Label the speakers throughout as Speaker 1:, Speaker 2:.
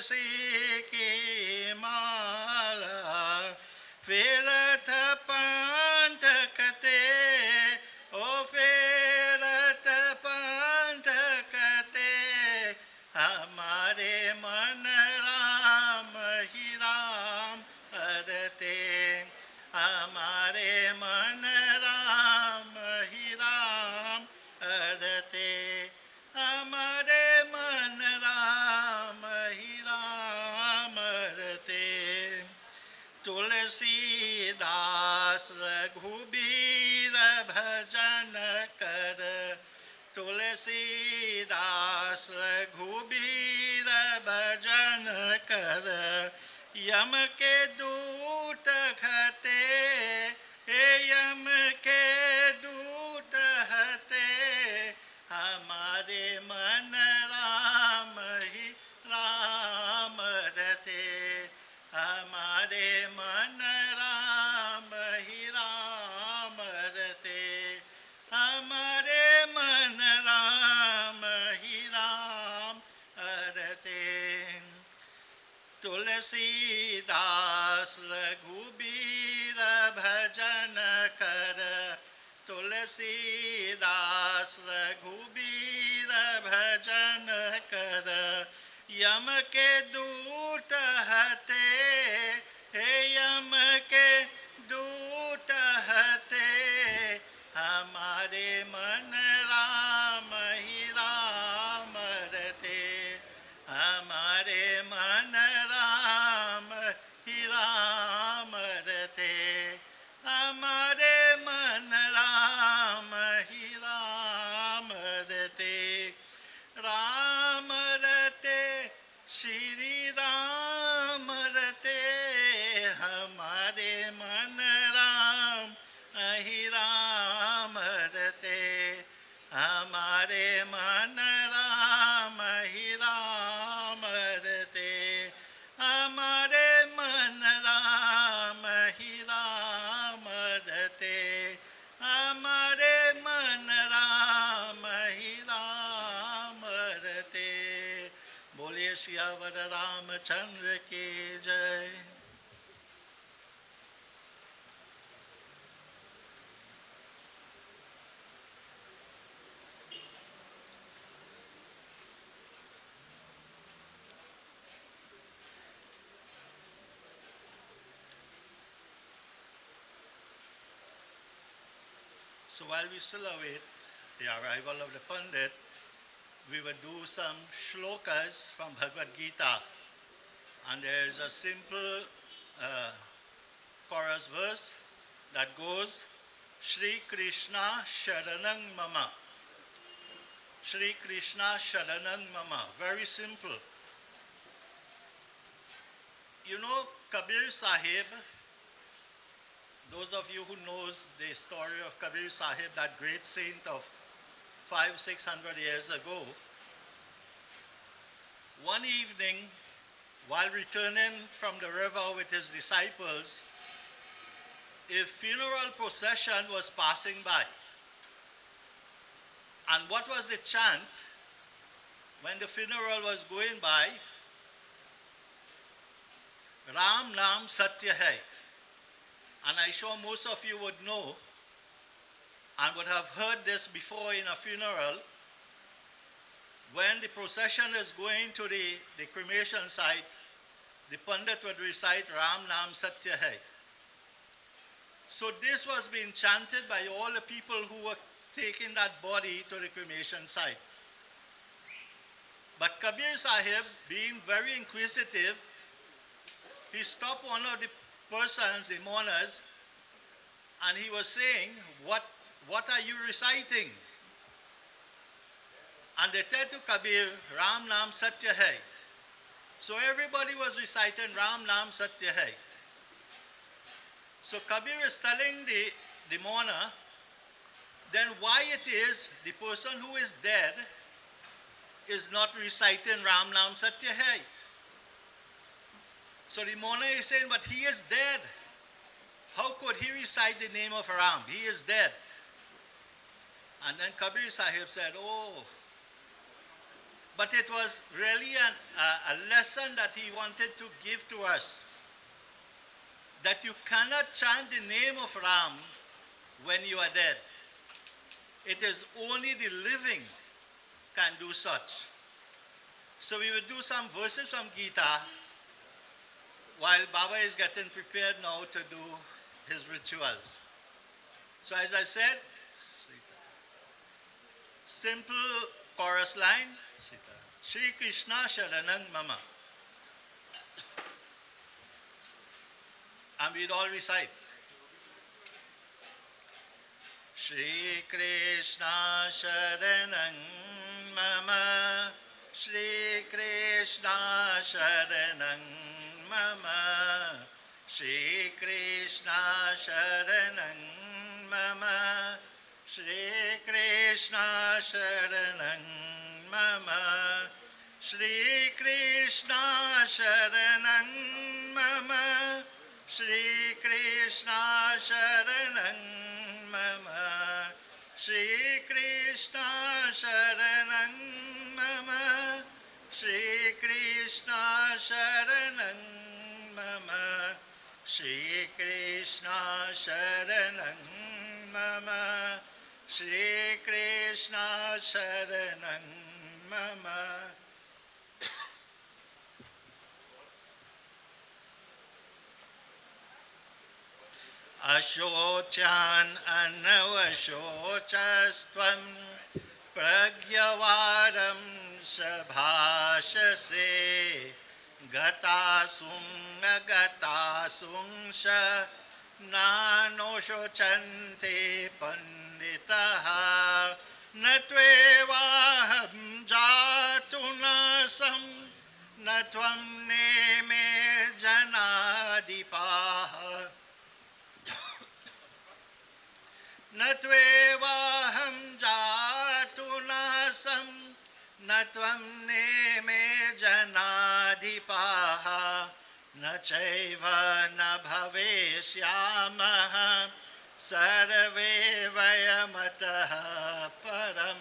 Speaker 1: तुलसी की माला फेरत पंथ कते ओ फेरत पंथ कते हमारे मन राम ही राम हरते हमारे मन राम ही राम हरते हमारे मन राम ही राम हरते तुलसीदास रघुबीर भजन कर तुलसीदास रघुबीर भजन कर यम के दूत खते हे यम के दूत हते हमारे मन राम ही राम रते हमारे मन राम ही राम रते हमारे मन राम ही राम रते तुलसीदास रघुबीर भजन कर तुलसीदास रघुबीर भजन कर यम के दूत हते हे यम के दूत हते हमारे मन राम ही राम रते हमारे मन राम ही राम रते हमारे मन राम ही राम रते राम रते श्री राम रते हमारे मन राम ही राम रते हमारे मन राम ही राम रते हमारे मन राम ही राम रते हमारे मन राम ही राम रते बोलिए सियावर रामचंद्र की जय। So while we still await the arrival of the Pandit, we will do some shlokas from Bhagavad Gita. And there is a simple chorus verse that goes, Shri Krishna Sharanang Mama. Shri Krishna Sharanang Mama. Very simple. You know, Kabir Sahib, those of you who knows the story of Kabir Sahib, that great saint of 500-600 years ago, one evening, while returning from the river with his disciples, a funeral procession was passing by. And what was the chant when the funeral was going by? Ram Nam Satya Hai. And I'm sure most of you would know and would have heard this before in a funeral. When the procession is going to the cremation site, the Pandit would recite Ram Nam Satya Hai. So this was being chanted by all the people who were taking that body to the cremation site. But Kabir Sahib, being very inquisitive, he stopped one of the persons, the mourners, and he was saying, what are you reciting? And they said to Kabir, Ram Nam Satya Hai. So everybody was reciting Ram Nam Satya Hai. So Kabir is telling the mourner, then why it is the person who is dead is not reciting Ram Nam Satya Hai. So the mourner is saying, but he is dead. How could he recite the name of Ram? He is dead. And then Kabir Sahib said, oh, But it was really a lesson that he wanted to give to us, that you cannot chant the name of Ram when you are dead. It is only the living can do such. So we will do some verses from Gita while Baba is getting prepared now to do his rituals. So as I said, simple chorus line, Shri Krishna Sharanam Mama. And we'd all recite. Shri Krishna Sharanam Mama, Shri Krishna Sharanam Mama, Shri Krishna Sharanam Mama, Shri Krishna Sharanam Mama, Shri Krishna Sharanam Mama, Shri Krishna Sharanam Mama, Shri Krishna Sharanam Mama, Shri Krishna Sharanam Mama, Shri Krishna Sharanam Mama, Shri Krishna Sharanam Mama. Ashochan anavashocastvam pragyavaram sabhashase gatasung agatasung sha nanoshocante panditaha natvevaham jatunasam natvam neme janadipaha Natvevaham jatunasam natvam neme janadipaha nachaiva na bhavesyamaha sarve vayamataha param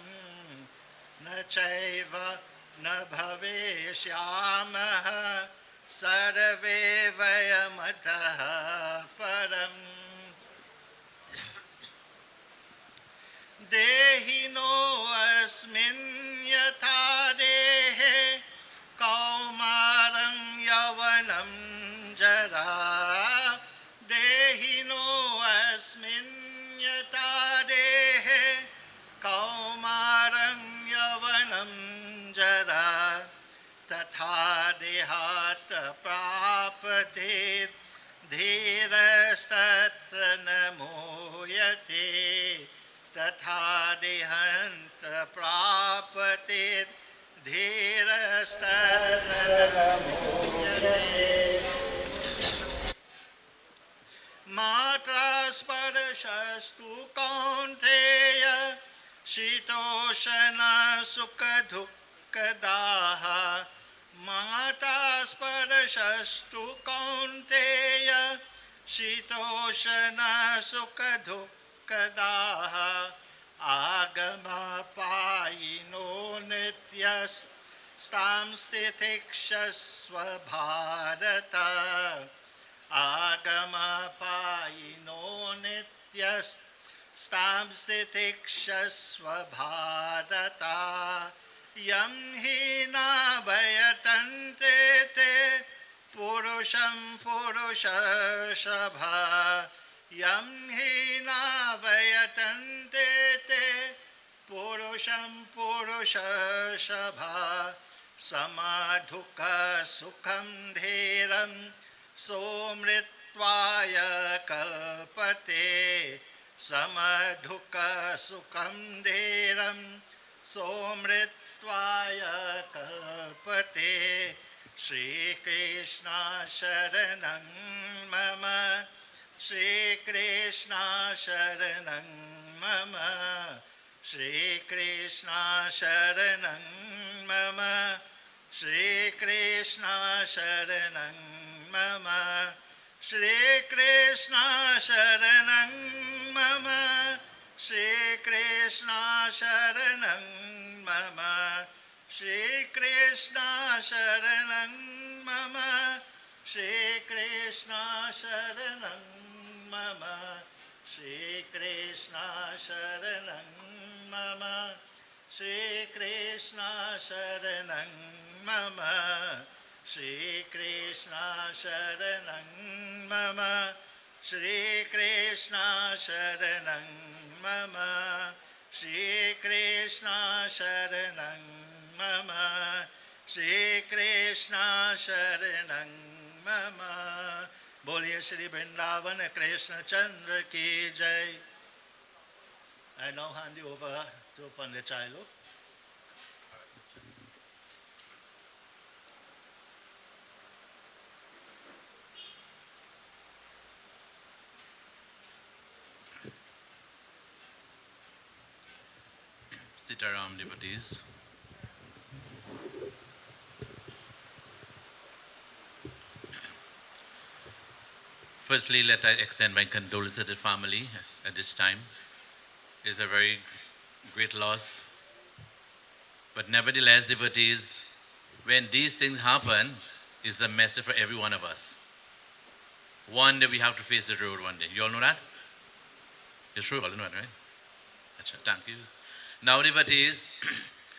Speaker 1: nachaiva na bhavesyamaha sarve vayamataha param Dehino asmin yatha dehe kaumaram yavanam jara Dehino asmin yatha dehe kaumaram yavanam jara Tatha dehata prapate dhirastatra namoyate Tatha dehantra prapatit dhirastatra matra sparashastu kaunteya shitoshana sukha dukkha daha matra sparashastu kaunteya shitoshana sukha dukkha Kadaha agama payino nityas stam stitikshasva bharata agama payino nityas stam stitikshasva bharata yam hina vayatante te purusham purushashabha Yam hina vayatante te purusham purushashabha samadhuka sukham dhiram somritvaya kalpate samadhuka sukham dhiram somritvaya kalpate Shri Krishna Sharanam Mama Shri Krishna Sharanam Mama Shri Krishna Sharanam Mama Shri Krishna Sharanam Mama Shri Krishna Sharanam Mama Shri Krishna Sharanam Mama Shri Krishna Sharanam Mama, Shri Krishna Sharanam Mama, Shri Krishna Sharanam Mama, Shri Krishna Sharanam Mama, Shri Krishna Sharanam Mama, Shri Krishna Sharanam Mama, Shri Krishna Sharanam Mama, Shri Krishna Sharanam Mama. Boliye Shri Vrindavan Krishna Chandra ki jai. I now hand you over to Pandit Chailu.
Speaker 2: Sitaram devotees. Firstly, let I extend my condolences to the family at this time. It's a very great loss. But nevertheless, devotees, when these things happen, it's a message for every one of us. One day we have to face the road one day. You all know that? It's true, all know that, right? Thank you. Now, devotees,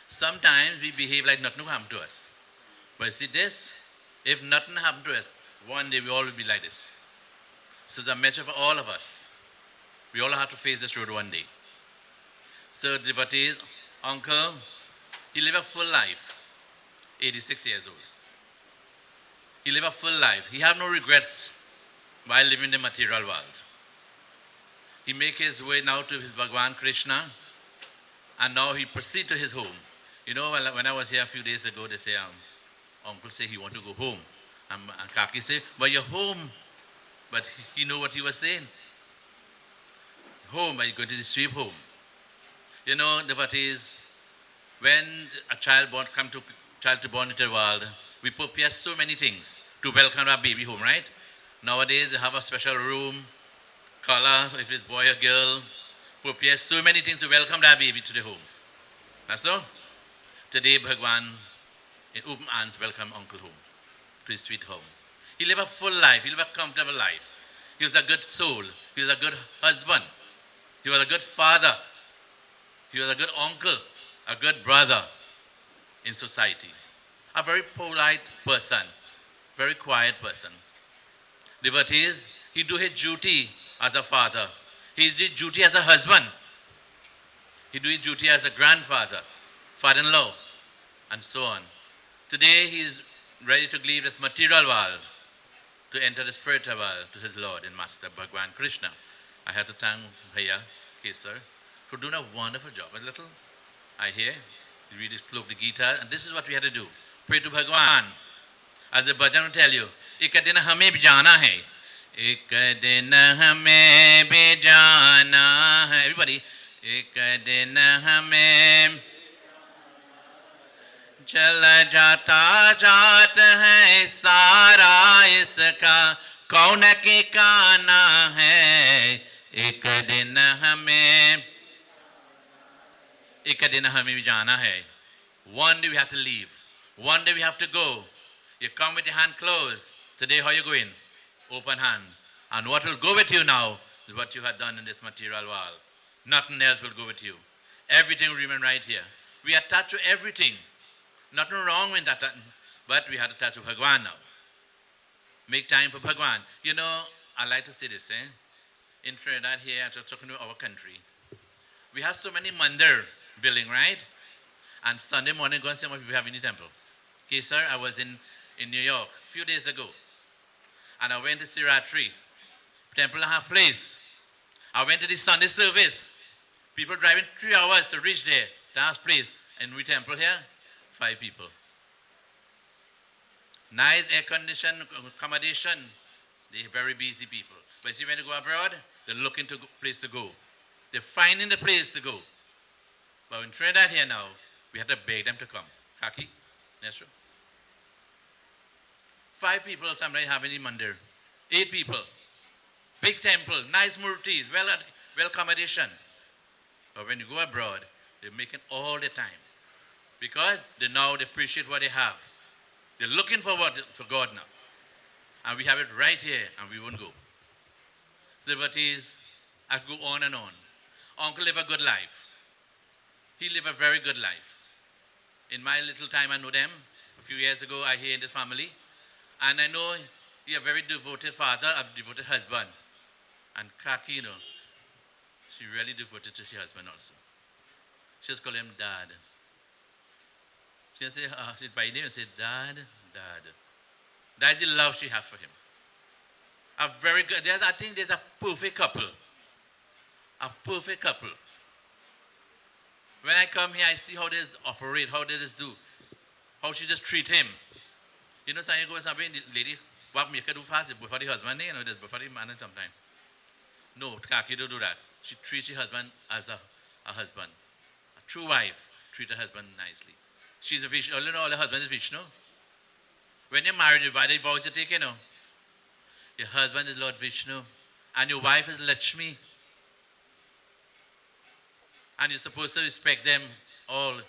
Speaker 2: sometimes we behave like nothing happened to us. But see this, if nothing happened to us, one day we all will be like this. So it's a message for all of us. We all have to face this road one day. So devotees, uncle, he lived a full life, 86 years old. He lived a full life. He had no regrets while living in the material world. He make his way now to his Bhagwan Krishna, and now he proceed to his home. You know, when I was here a few days ago, they say, uncle say he want to go home. And Kaki say, but you're home. But he know what he was saying. Home, but you go to the sweep home. You know, devotees, when a child to born into the world, we prepare so many things to welcome our baby home, right? Nowadays, they have a special room, color, if it's boy or girl, prepare so many things to welcome that baby to the home. That's so? Today, Bhagwan, in open arms, welcome Uncle home, to his sweet home. He lived a full life. He lived a comfortable life. He was a good soul. He was a good husband. He was a good father. He was a good uncle, a good brother in society. A very polite person, very quiet person. Devotees, he do his duty as a father. He did duty as a husband. He do his duty as a grandfather, father-in-law, and so on. Today he is ready to leave this material world to enter the spiritual world to his Lord and Master Bhagwan Krishna. I have to thank Bhaiya, Kesar, for doing a wonderful job. A little, I hear, you read the slope, the Gita, and this is what we have to do. Pray to Bhagwan. As the Bhajan will tell you, एक दिन हमें भी जाना है. एक दिन हमें भी जाना है. Everybody, एक दिन हमें चला जाता जात है सारा इसका कौन के काना है. एक दिन हमें भी जाना है. One day we have to leave. One day we have to go. You come with your hand closed. Today how you going? Open hands. And what will go with you now is what you have done in this material world. Nothing else will go with you. Everything will remain right here. We are attached to everything. Nothing wrong with that, but we have to touch Bhagwan now. Make time for Bhagwan. You know, I like to say this, in Trinidad here, after talking to our country, we have so many mandir building, right? And Sunday morning, go and see how many people have in the temple. Okay, sir, I was in New York a few days ago, and I went to Siratri, temple and a half place. I went to the Sunday service. People driving 3 hours to reach there, that place, and we temple here. 5 people. Nice air-conditioned accommodation. They're very busy people. But see, when they go abroad, they're looking to place to go. They're finding the place to go. But in Trinidad here now, we have to beg them to come. Kaki? That's true. 5 people sometimes have any mandir. 8 people. Big temple, nice murtis, well accommodation. But when you go abroad, they're making all the time. because they now they appreciate what they have. They're looking for God now. And we have it right here, and we won't go. Liberties, I could go on and on. Uncle lived a good life. He lived a very good life. In my little time I know them, a few years ago I hear in this family, and I know he a very devoted father, a devoted husband. And Kaki, she really devoted to her husband also. She just call him Dad. She just say, she'd by name and say, Dad, Dad. That's the love she has for him. A very good, I think there's a perfect couple. A perfect couple. When I come here, I see how they operate, how they just do, how she just treat him. You know, some you go somewhere, the lady, what make her do fast, before the husband, there's before the man sometimes. No, Kaki don't do that. She treats her husband as a husband. A true wife treat her husband nicely. She's a Vishnu, all the husband is Vishnu. When you're married, the vows you take, your husband is Lord Vishnu, and your wife is Lakshmi. And you're supposed to respect them all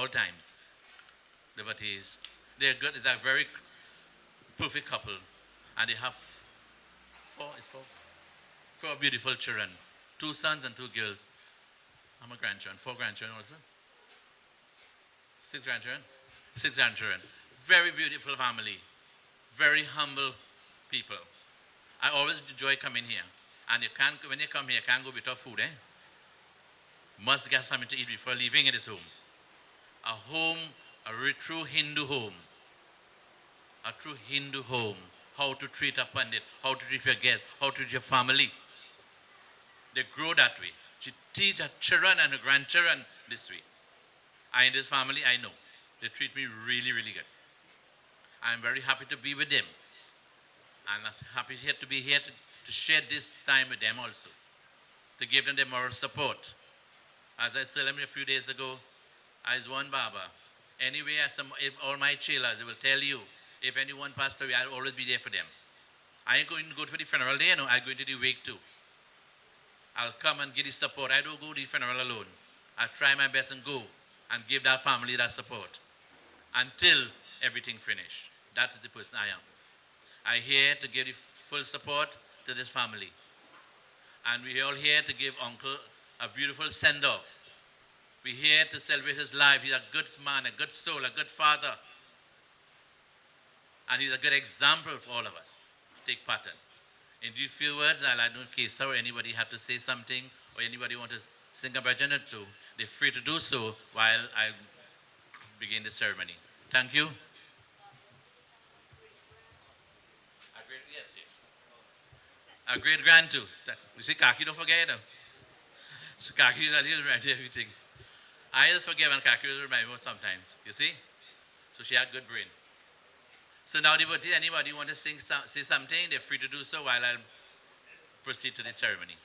Speaker 2: times. Devotees. They're good, it's a very perfect couple. And they have four beautiful children. 2 sons and 2 girls. I'm a grandchildren. 4 grandchildren also. 6 grandchildren. 6 grandchildren. Very beautiful family. Very humble people. I always enjoy coming here. And when you come here, you can't go without food, Must get something to eat before leaving this home. A home, a true Hindu home. A true Hindu home. How to treat a pandit, how to treat your guests, how to treat your family. They grow that way. She teach her children and her grandchildren this way. I in this family, I know. They treat me really, really good. I'm very happy to be with them. And I'm happy to be here to share this time with them also. To give them the moral support. As I told them a few days ago, as one Baba, anyway, all my chillers, they will tell you, if anyone passed away, I'll always be there for them. I ain't going to go to the funeral day, I'm going to the wake too. I'll come and give the support. I don't go to the funeral alone. I try my best and go and give that family that support until everything finished. That is the person I am. I'm here to give the full support to this family. And we're all here to give Uncle a beautiful send-off. We're here to celebrate his life. He's a good man, a good soul, a good father. And he's a good example for all of us to take part in. In these few words, I don't know if Kesa or anybody have to say something or anybody want to sing a bhajan or two, they're free to do so while I begin the ceremony. Thank you. A great grand too. You see, Kaki, don't forget it. So Kaki is ready everything. I just forget when Kaki will remind me sometimes. You see? So she had good brain. So now, devotee, anybody want to say something, they're free to do so while I proceed to the ceremony.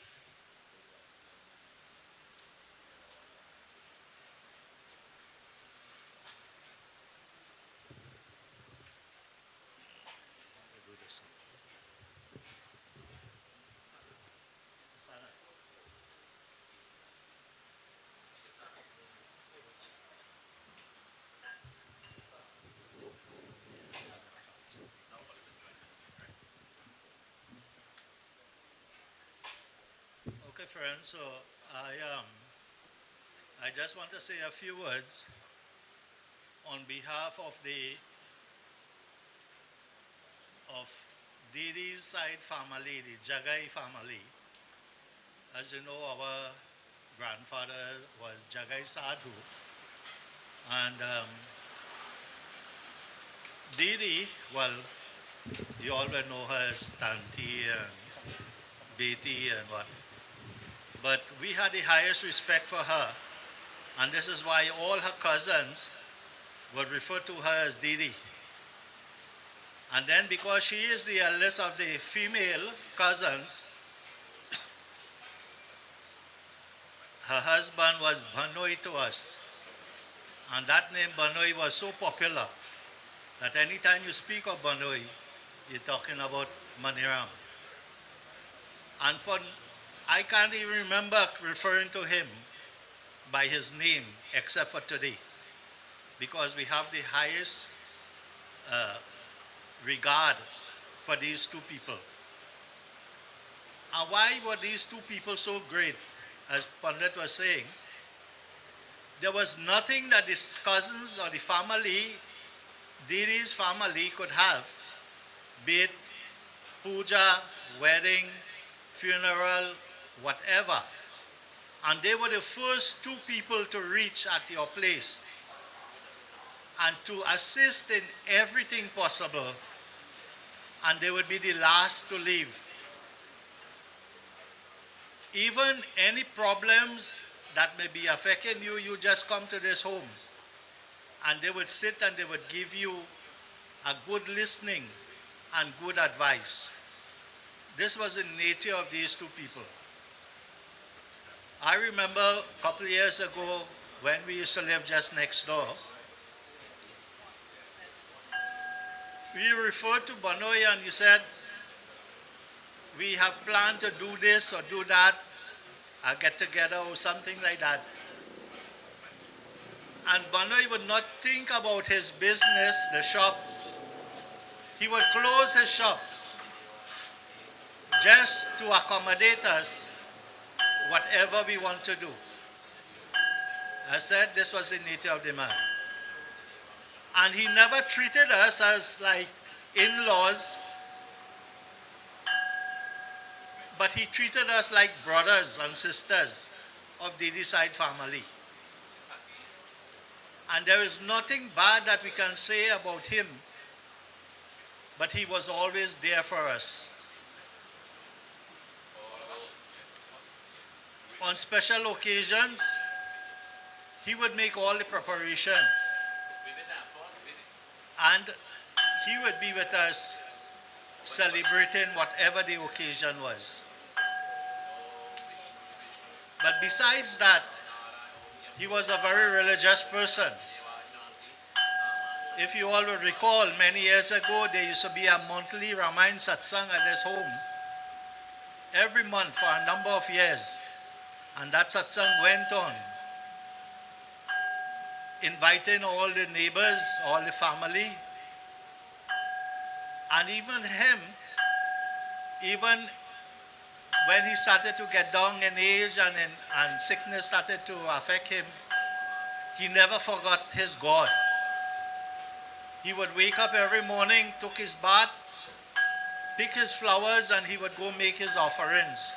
Speaker 1: Okay, friends, so I just want to say a few words on behalf of Didi's side family, the Jagai family. As you know, our grandfather was Jagai Sadhu, and Didi, well, you all will know her as Tanti and Beti and what. But we had the highest respect for her, and this is why all her cousins would refer to her as Didi. And then because she is the eldest of the female cousins, her husband was Banoi to us. And that name Banoi was so popular that anytime you speak of Banoi, you're talking about Maniram. And I can't even remember referring to him by his name except for today. because we have the highest regard for these two people. And why were these two people so great? As Pandit was saying, there was nothing that his cousins or the family, Diri's family, could have, be it puja, wedding, funeral, whatever. And they were the first two people to reach at your place and to assist in everything possible. And they would be the last to leave. Even any problems that may be affecting you, you just come to this home. And they would sit and they would give you a good listening and good advice. This was the nature of these two people. I remember a couple of years ago when we used to live just next door, we referred to Banoy and you said, we have planned to do this or do that, a get together or something like that. And Banoy would not think about his business, the shop. He would close his shop just to accommodate us, whatever we want to do. I said this was the nature of the man. And he never treated us as like in-laws, but he treated us like brothers and sisters of the side family. And there is nothing bad that we can say about him, but he was always there for us. On special occasions, he would make all the preparations. And he would be with us celebrating whatever the occasion was. But besides that, he was a very religious person. If you all will recall, many years ago, there used to be a monthly Ramayana satsang at his home. Every month for a number of years. And that satsang went on, inviting all the neighbors, all the family. And even him, even when he started to get down in age and sickness started to affect him, he never forgot his God. He would wake up every morning, took his bath, pick his flowers, and he would go make his offerings.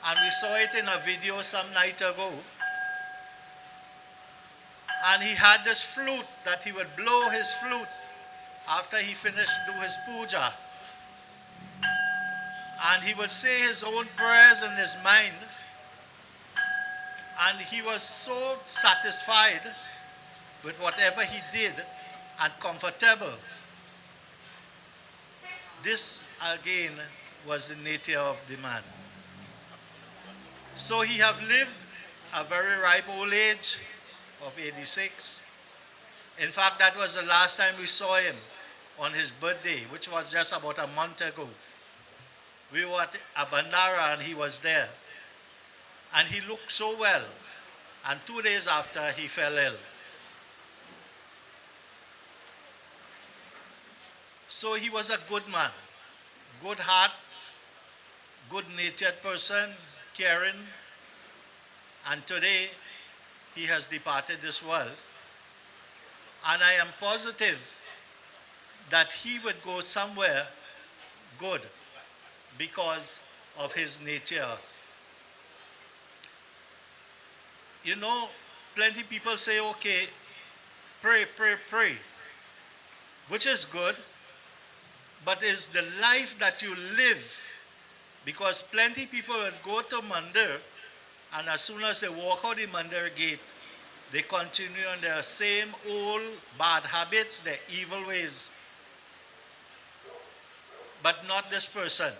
Speaker 1: And we saw it in a video some night ago. And he had this flute that he would blow his flute after he finished do his puja. And he would say his own prayers in his mind. And he was so satisfied with whatever he did and comfortable. This again was the nature of the man. So he have lived a very ripe old age of 86. In fact, that was the last time we saw him on his birthday, which was just about a month ago. We were at a bandara and he was there. And he looked so well. And 2 days after, he fell ill. So he was a good man, good heart, good-natured person, caring. And today, he has departed this world. And I am positive that he would go somewhere good because of his nature. You know, plenty people say, okay, pray, pray, pray, which is good, but is the life that you live. Because plenty people would go to mandir, and as soon as they walk out the mandir gate, they continue on their same old bad habits, their evil ways. But not this person.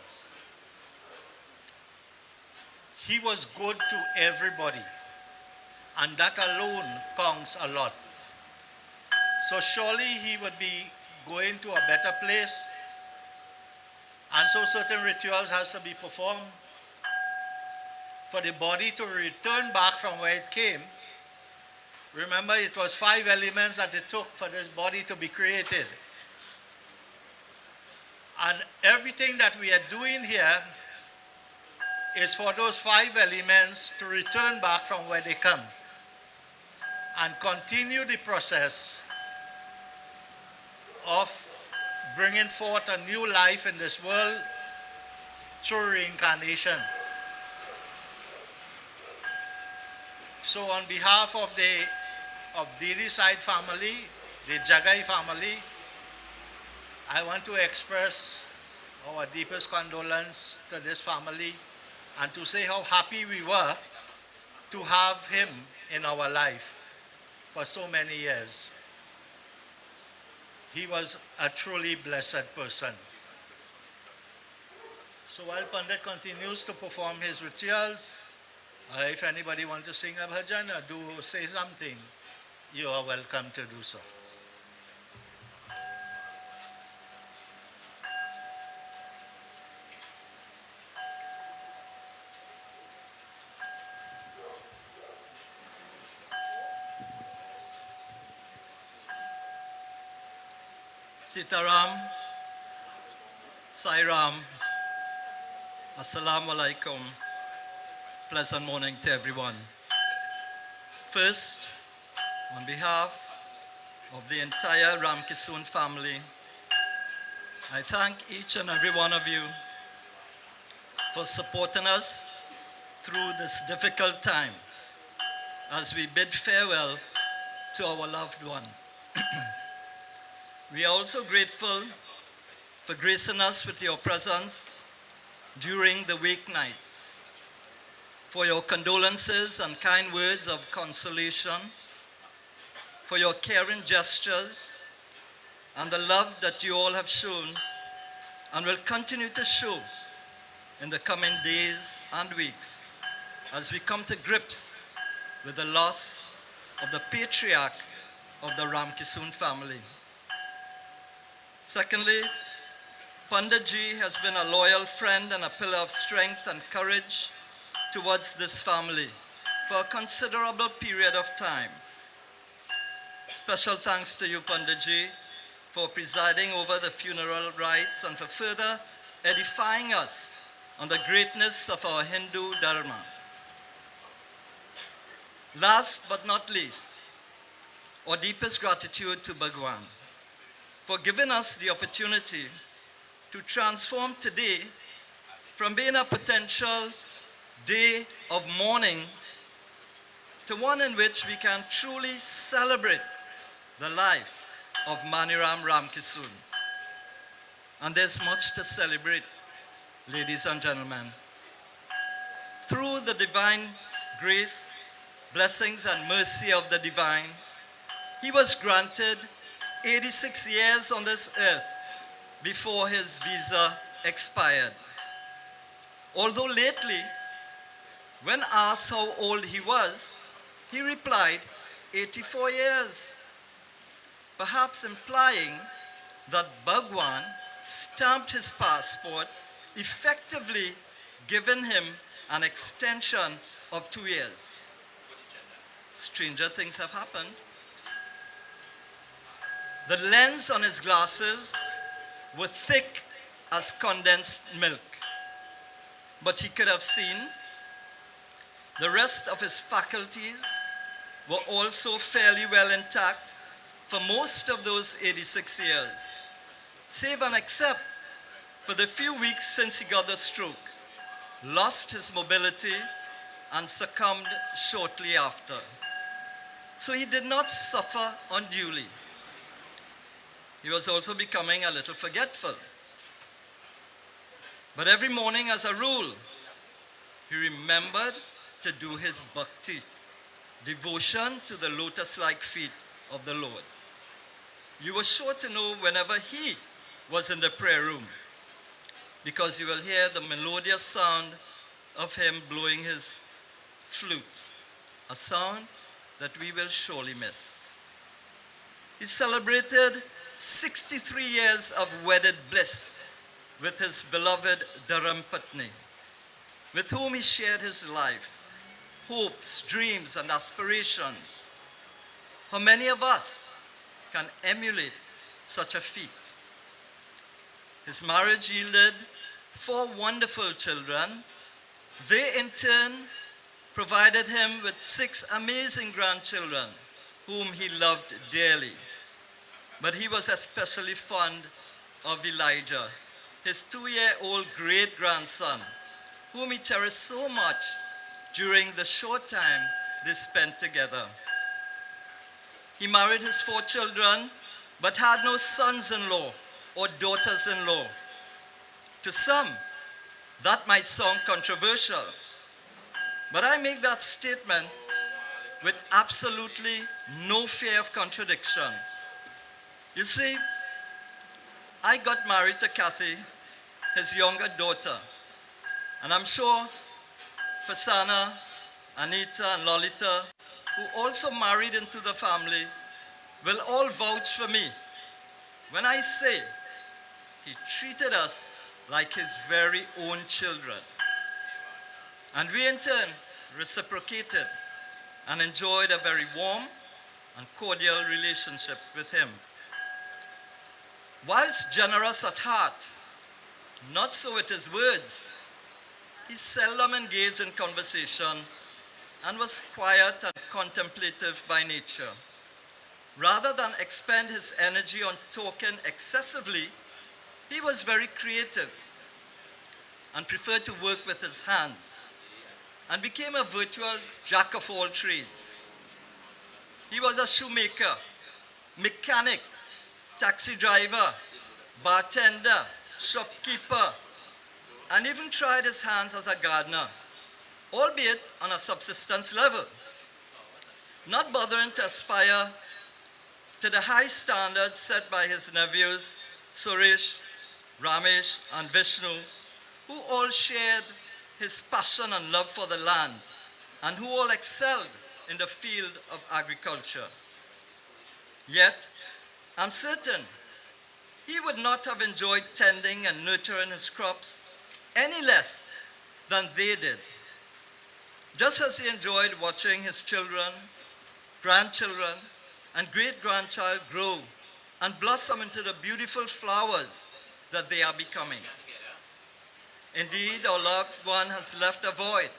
Speaker 1: He was good to everybody. And that alone counts a lot. So surely he would be going to a better place. And so certain rituals has to be performed for the body to return back from where it came Remember, it was 5 elements that it took for this body to be created. And everything that we are doing here is for those 5 elements to return back from where they come and continue the process of bringing forth a new life in this world through reincarnation. So on behalf of the Didi side family, the Jagai family, I want to express our deepest condolence to this family and to say how happy we were to have him in our life for so many years. He was a truly blessed person. So while Pandit continues to perform his rituals, if anybody wants to sing a bhajan or do say something, you are welcome to do so.
Speaker 3: Sitaram, Sairam, Assalamu alaikum. Pleasant morning to everyone. First, on behalf of the entire Ramkissoon family, I thank each and every one of you for supporting us through this difficult time as we bid farewell to our loved one. We are also grateful for gracing us with your presence during the weeknights, for your condolences and kind words of consolation, for your caring gestures, and the love that you all have shown and will continue to show in the coming days and weeks as we come to grips with the loss of the patriarch of the Ramkissoon family. Secondly, Panditji has been a loyal friend and a pillar of strength and courage towards this family for a considerable period of time. Special thanks to you, Panditji, for presiding over the funeral rites and for further edifying us on the greatness of our Hindu Dharma. Last but not least, our deepest gratitude to Bhagwan for giving us the opportunity to transform today from being a potential day of mourning to one in which we can truly celebrate the life of Maniram Ramkissoon. And there's much to celebrate, ladies and gentlemen. Through the divine grace, blessings and mercy of the divine, he was granted 86 years on this earth before his visa expired. Although lately, when asked how old he was, he replied 84 years, perhaps implying that Bhagwan stamped his passport, effectively giving him an extension of 2 years. Stranger things have happened. The lens on his glasses were thick as condensed milk, but he could have seen. The rest of his faculties were also fairly well intact for most of those 86 years, save and except for the few weeks since he got the stroke, lost his mobility, and succumbed shortly after. So he did not suffer unduly. He was also becoming a little forgetful. But every morning, as a rule, he remembered to do his bhakti, devotion to the lotus-like feet of the Lord. You were sure to know whenever he was in the prayer room, because you will hear the melodious sound of him blowing his flute, a sound that we will surely miss. He celebrated 63 years of wedded bliss with his beloved Dharampatni, with whom he shared his life, hopes, dreams, and aspirations. how many of us can emulate such a feat? His marriage yielded 4 wonderful children. They in turn provided him with 6 amazing grandchildren whom he loved dearly. But he was especially fond of Elijah, his 2-year-old great-grandson, whom he cherished so much during the short time they spent together. He married his 4 children, but had no sons-in-law or daughters-in-law. To some, that might sound controversial, but I make that statement with absolutely no fear of contradiction. You see, I got married to Kathy, his younger daughter, and I'm sure Prasanna, Anita, and Lolita, who also married into the family, will all vouch for me when I say he treated us like his very own children. And we in turn reciprocated and enjoyed a very warm and cordial relationship with him. Whilst generous at heart, not so with his words, he seldom engaged in conversation and was quiet and contemplative by nature. Rather than expend his energy on talking excessively, he was very creative and preferred to work with his hands and became a virtual jack of all trades. He was a shoemaker, mechanic, taxi driver, bartender, shopkeeper, and even tried his hands as a gardener, albeit on a subsistence level, not bothering to aspire to the high standards set by his nephews, Suresh, Ramesh, and Vishnu, who all shared his passion and love for the land, and who all excelled in the field of agriculture. Yet, I'm certain he would not have enjoyed tending and nurturing his crops any less than they did, just as he enjoyed watching his children, grandchildren, and great-grandchild grow and blossom into the beautiful flowers that they are becoming. Indeed, our loved one has left a void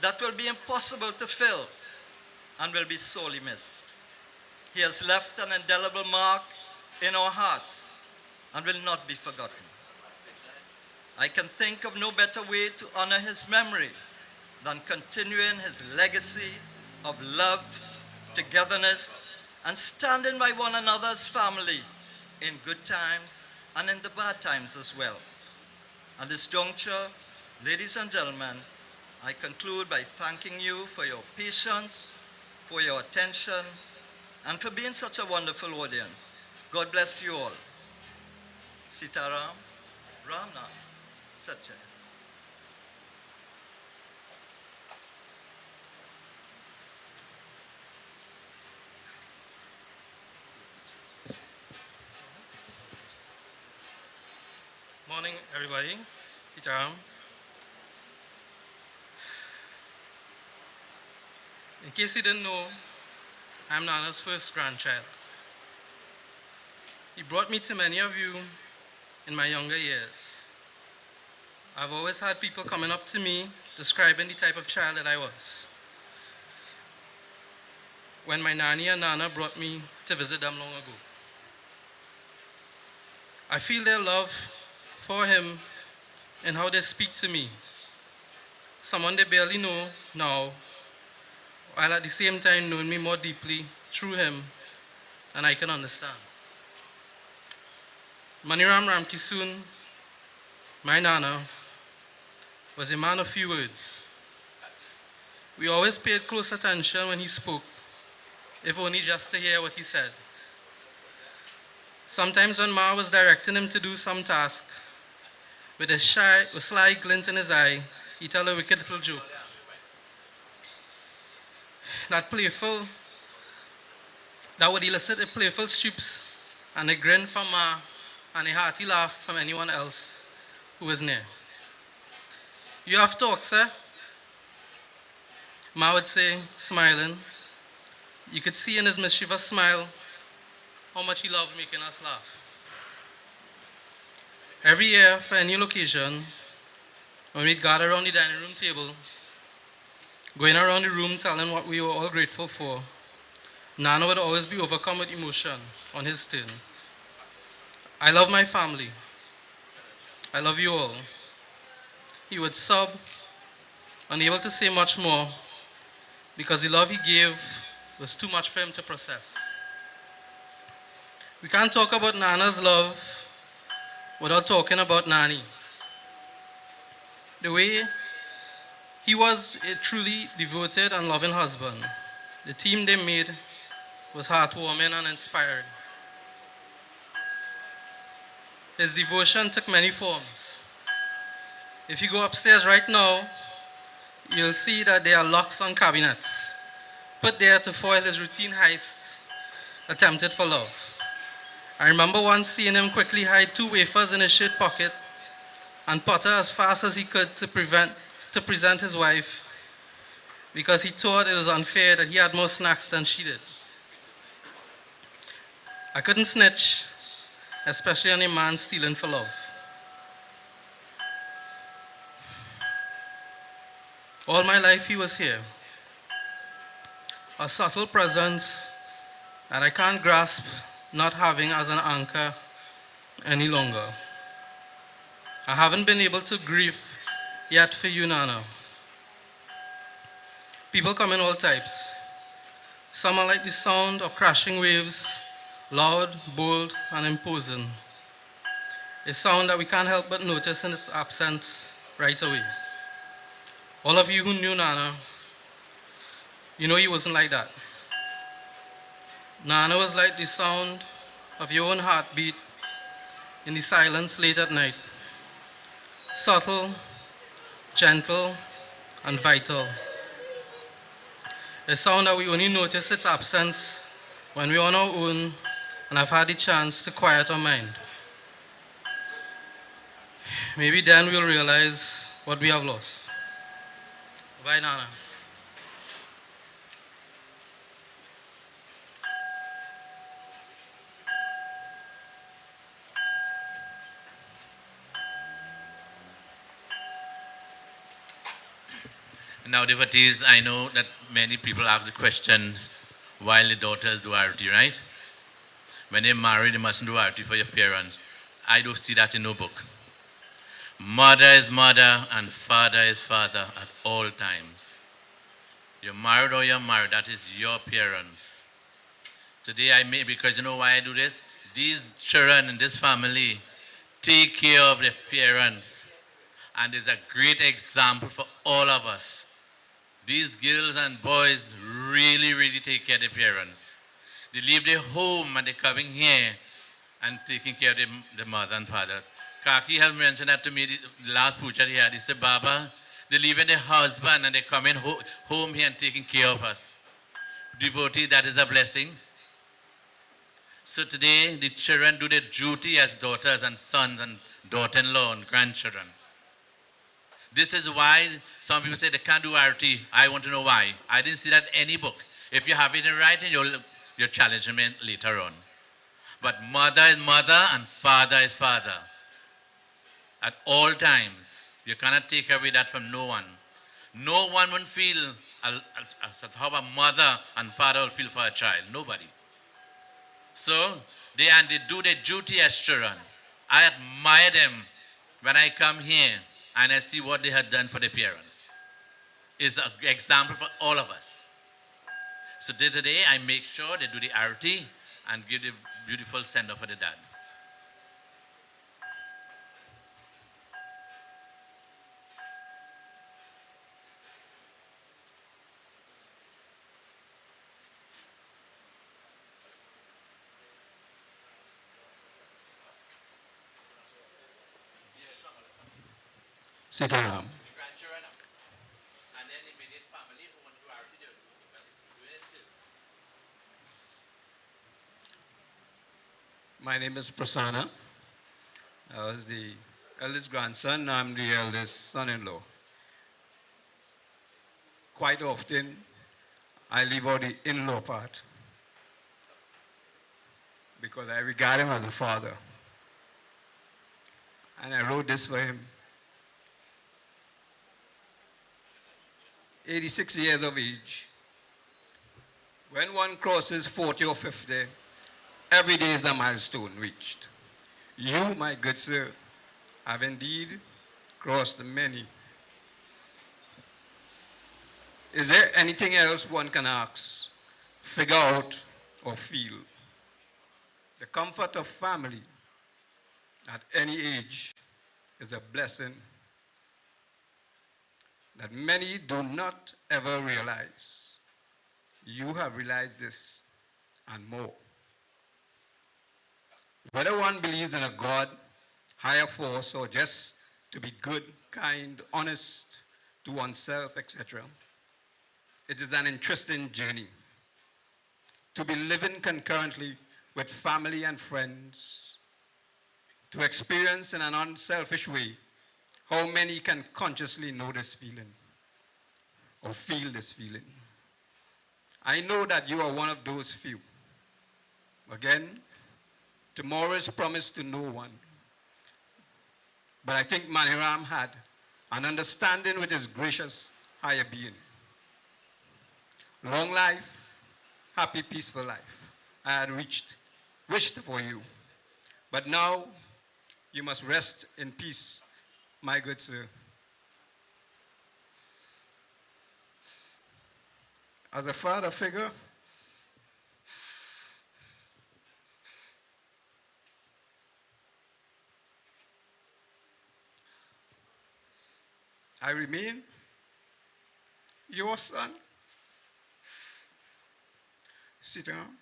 Speaker 3: that will be impossible to fill and will be sorely missed. He has left an indelible mark in our hearts and will not be forgotten. I can think of no better way to honor his memory than continuing his legacy of love, togetherness, and standing by one another's family in good times and in the bad times as well. At this juncture, ladies and gentlemen, I conclude by thanking you for your patience, for your attention, and for being such a wonderful audience. God bless you all. Sitaram, Ramna, Satya.
Speaker 4: Morning, everybody. Sitaram. In case you didn't know, I'm Nana's first grandchild. He brought me to many of you in my younger years. I've always had people coming up to me describing the type of child that I was. When my Nani and Nana brought me to visit them long ago, I feel their love for him and how they speak to me. Someone they barely know now, while at the same time knowing me more deeply through him, and I can understand. Maniram Ramkissoon, my Nana, was a man of few words. We always paid close attention when he spoke, if only just to hear what he said. Sometimes when Ma was directing him to do some task, with a sly glint in his eye, he told a wicked little joke. That would elicit a playful stoops and a grin from Ma and a hearty laugh from anyone else who was near. "You have talk, sir?" Ma would say, smiling. You could see in his mischievous smile how much he loved making us laugh. Every year, for any occasion, when we'd gather around the dining room table, going around the room telling what we were all grateful for, Nana would always be overcome with emotion on his turn. I love my family. I love you all. He would sob, unable to say much more, because the love he gave was too much for him to process. We can't talk about Nana's love without talking about Nani. The way he was a truly devoted and loving husband. The team they made was heartwarming and inspiring. His devotion took many forms. If you go upstairs right now, you'll see that there are locks on cabinets, put there to foil his routine heists attempted for love. I remember once seeing him quickly hide 2 wafers in his shirt pocket and putter as fast as he could to present his wife, because he thought it was unfair that he had more snacks than she did. I couldn't snitch, especially on a man stealing for love. All my life he was here, a subtle presence that I can't grasp not having as an anchor any longer. I haven't been able to grieve yet for you, Nana. People come in all types. Some are like the sound of crashing waves, loud, bold, and imposing. A sound that we can't help but notice in its absence right away. All of you who knew Nana, you know he wasn't like that. Nana was like the sound of your own heartbeat in the silence late at night. Subtle, gentle, and vital. A sound that we only notice its absence when we're on our own and have had the chance to quiet our mind. Maybe then we'll realize what we have lost. Bye, Nana.
Speaker 2: Now, devotees, I know that many people ask the question, while the daughters do arati, right? When they marry, they mustn't do arati for your parents. I don't see that in no book. Mother is mother and father is father at all times. You're married or you're married, that is your parents. Today I may, because you know why I do this? These children in this family take care of their parents, and it's a great example for all of us. These girls and boys really, really take care of their parents. They leave their home and they're coming here and taking care of their mother and father. Kaki has mentioned that to me the last puja he had. He said, Baba, they're leaving their husband and they're coming home here and taking care of us. Devotee, that is a blessing. So today, the children do their duty as daughters and sons and daughter-in-law and grandchildren. This is why some people say they can't do arati. I want to know why. I didn't see that in any book. If you have it in writing, you'll challenge me later on. But mother is mother and father is father. At all times. You cannot take away that from no one. No one will feel how a mother and father will feel for a child. Nobody. So, they do their duty as children. I admire them when I come here and I see what they had done for their parents. It's an example for all of us. So today I make sure they do the arati and give the beautiful send-off for the dad.
Speaker 5: Sitaram. My name is Prasanna. I was the eldest grandson. I'm the eldest son-in-law. Quite often, I leave out the in-law part because I regard him as a father. And I wrote this for him. 86 years of age. When one crosses 40 or 50, every day is a milestone reached. You, my good sir, have indeed crossed many. Is there anything else one can ask, figure out, or feel? The comfort of family at any age is a blessing that many do not ever realize. You have realized this and more. Whether one believes in a God, higher force, or just to be good, kind, honest to oneself, etc., it is an interesting journey to be living concurrently with family and friends, to experience in an unselfish way how many can consciously know this feeling or feel this feeling. I know that you are one of those few. Again, tomorrow is promised to no one. But I think Maniram had an understanding with his gracious higher being. Long life, happy, peaceful life. I had wished for you. But now, you must rest in peace, my good sir. As a father figure, I remain your son. Sit down.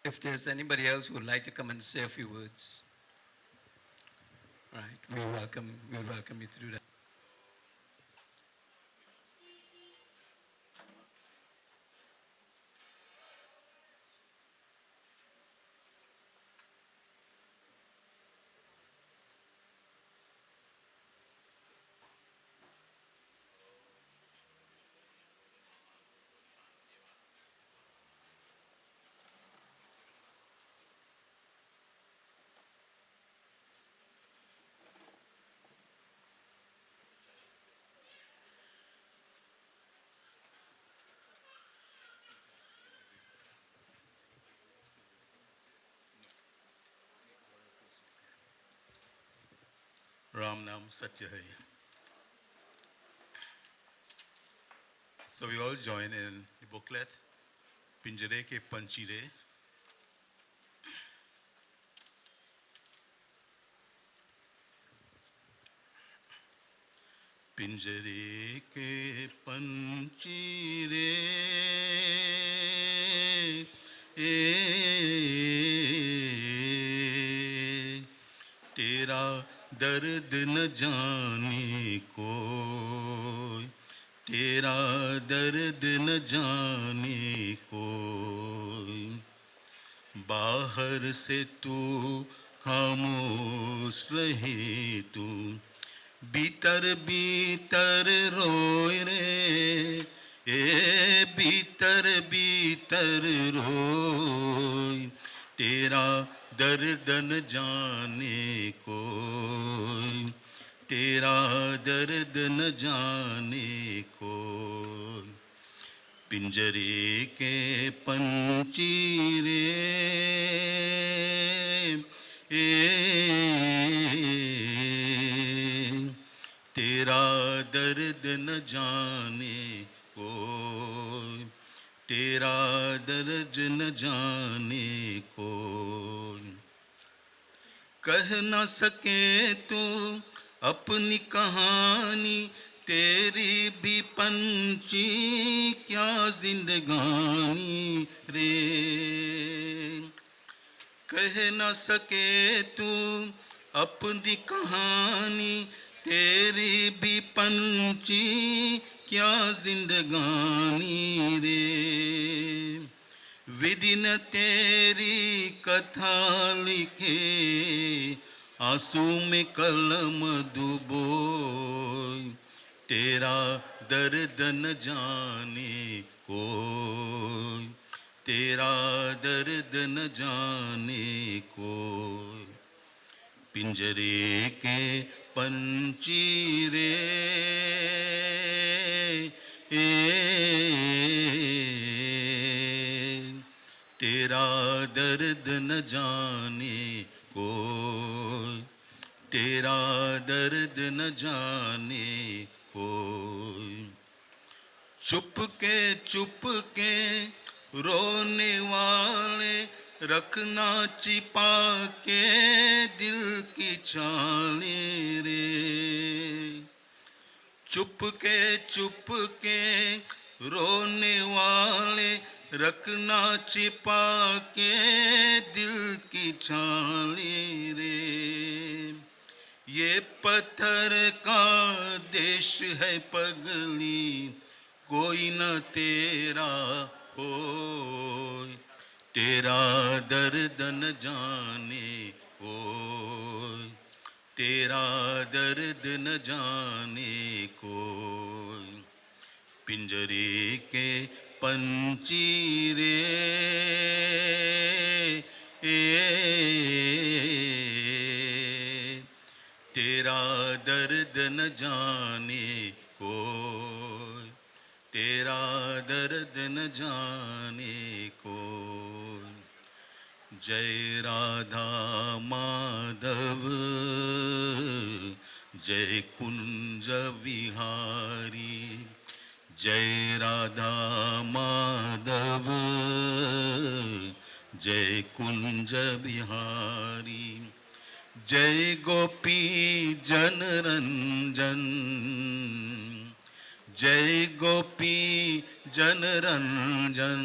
Speaker 5: If there's anybody else who would like to come and say a few words, right, we welcome you to do that.
Speaker 6: Ram Nam Satya Hai. So we all join in the booklet, Pinjare ke Panchire. पिंजरे के पंचीरे तेरा दर्द न जाने कोई, तेरा दर्द न जाने कोई, बाहर से तू खामोश रहे तू, भीतर भीतर रोए रे, ए भीतर भीतर रोए, तेरा दर्द न जाने कोई, तेरा दर्द न जाने कोई, पिंजरे के पंचीरे न जाने कोई, तेरा दर्द न जाने कोई। कह न सके तू अपनी कहानी, तेरी भी पंछी क्या जिंदगानी रे। कह न सके तू अपनी कहानी, तेरी भी पंछी क्या जिंदगानी रे। विधि न तेरी कथा लिखे, आंसू में कलम डुबोए, तेरा दर्द न जाने कोई, तेरा दर्द न जाने कोई। पिंजरे के पंछी रे तेरा दर्द न जाने कोई, तेरा दर्द न जाने कोई। चुप के रोने वाले, रखना छिपा के दिल की चालें रे। चुप के रोने वाले, रखना छिपा के दिल की छाले रे। ये पत्थर का देश है पगली, कोई न तेरा हो, तेरा दर्द न जाने कोई, तेरा दर्द न जाने कोई। पिंजरे के पंछी रे तेरा दर्द न जाने कोई, तेरा दर्द न जाने कोई। जय राधा माधव, जय कुंज विहारी, जय राधा माधव, जय कुंज बिहारी। जय गोपी जन रंजन, जय गोपी जन रंजन,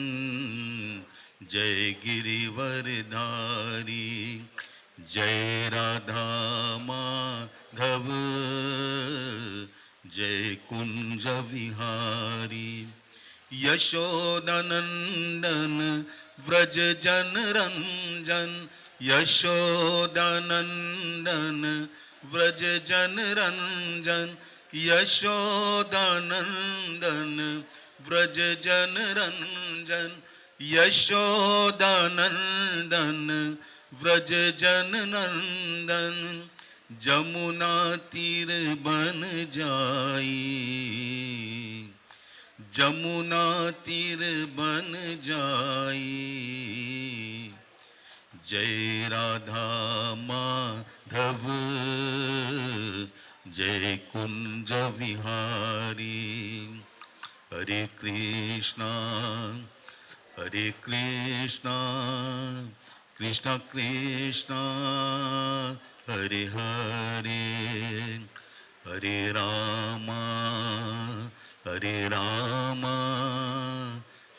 Speaker 6: जय गिरिवरधारी, जय राधा माधव, जय कुंज विहारी। यशोदानंदन व्रज जन रंजन, यशोदानंदन व्रज जन रंजन, यशोदानंदन व्रज जन रंजन, यशोदानंदन व्रज जन नंदन। जमुना तीर बन जाई, जमुना तीर बन जाई। जय राधा माधव, जय कुंज विहारी। हरे कृष्णा कृष्ण कृष्ण हरे हरे, हरे राम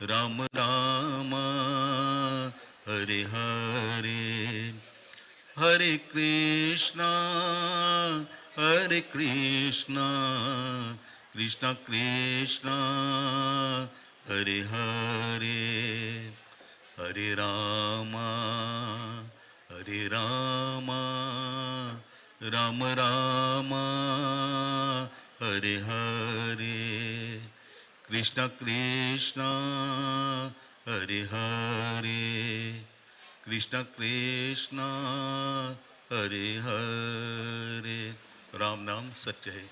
Speaker 6: राम राम हरे हरे। हरे कृष्णा कृष्ण कृष्ण हरे हरे, हरे राम राम राम हरे हरे। कृष्ण कृष्ण हरे हरे, कृष्ण कृष्ण हरे हरे। राम नाम सत्य है।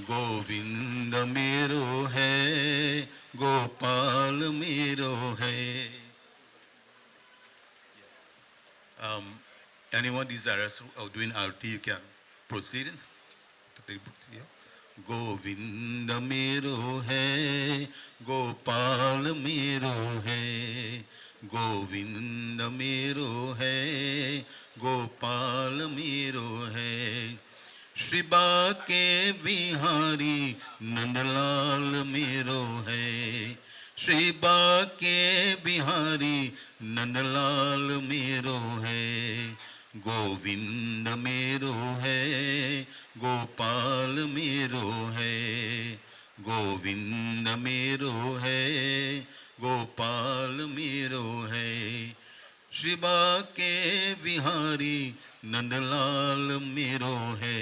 Speaker 6: गोविंद मेरो है, गोपाल मेरो है। Anyone desirous of doing arti, you can proceed. Govind मेरो है गोपाल मेरो है गोविंद मेरो है गोपाल मेरो है श्री बाके बिहारी नंदलाल मेरो है श्री बाके बिहारी नंदलाल मेरो है गोविंद मेरो है गोपाल मेरो है गोविंद मेरो है गोपाल मेरो है श्री बाके बिहारी नंदलाल मेरो है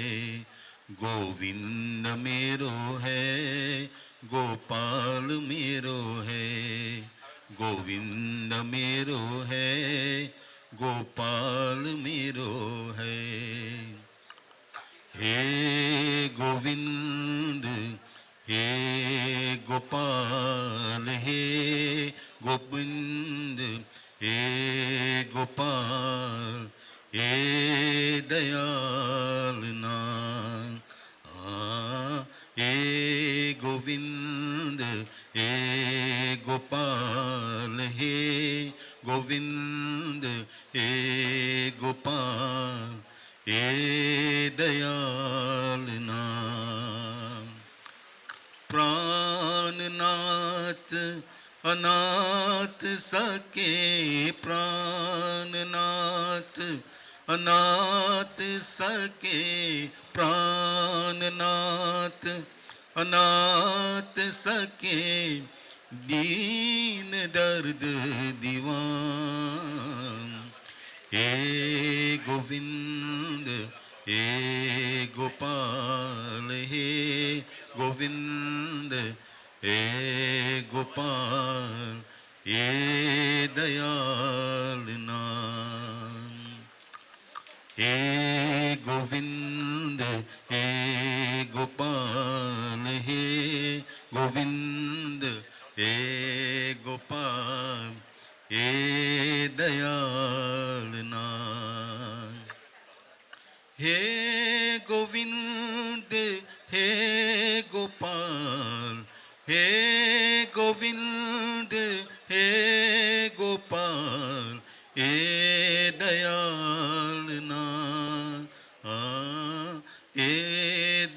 Speaker 6: गोविंद मेरो है गोपाल मेरो है गोविंद मेरो है गोपाल मेरो है हे गोविंद हे गोपाल हे गोविंद हे गोपाल हे दयाल नाथ हे गोविंद हे गोपाल हे गोविंद हे गोपाल हे दयाल नाथ प्राणनाथ अनाथ सके प्राणनाथ अनाथ सके प्राणनाथ अनाथ सके दीन दर्द दीवान हे गोविंद हे गोपाल हे गोविंद हे गोपाल हे दयाल नाथ हे गोविंद हे गोपाल हे गोविंद हे गोपाल हे दयाल नाथ हे गोविंद हे गोपाल हे गोविंद हे गोपाल हे दयाल नाथ हे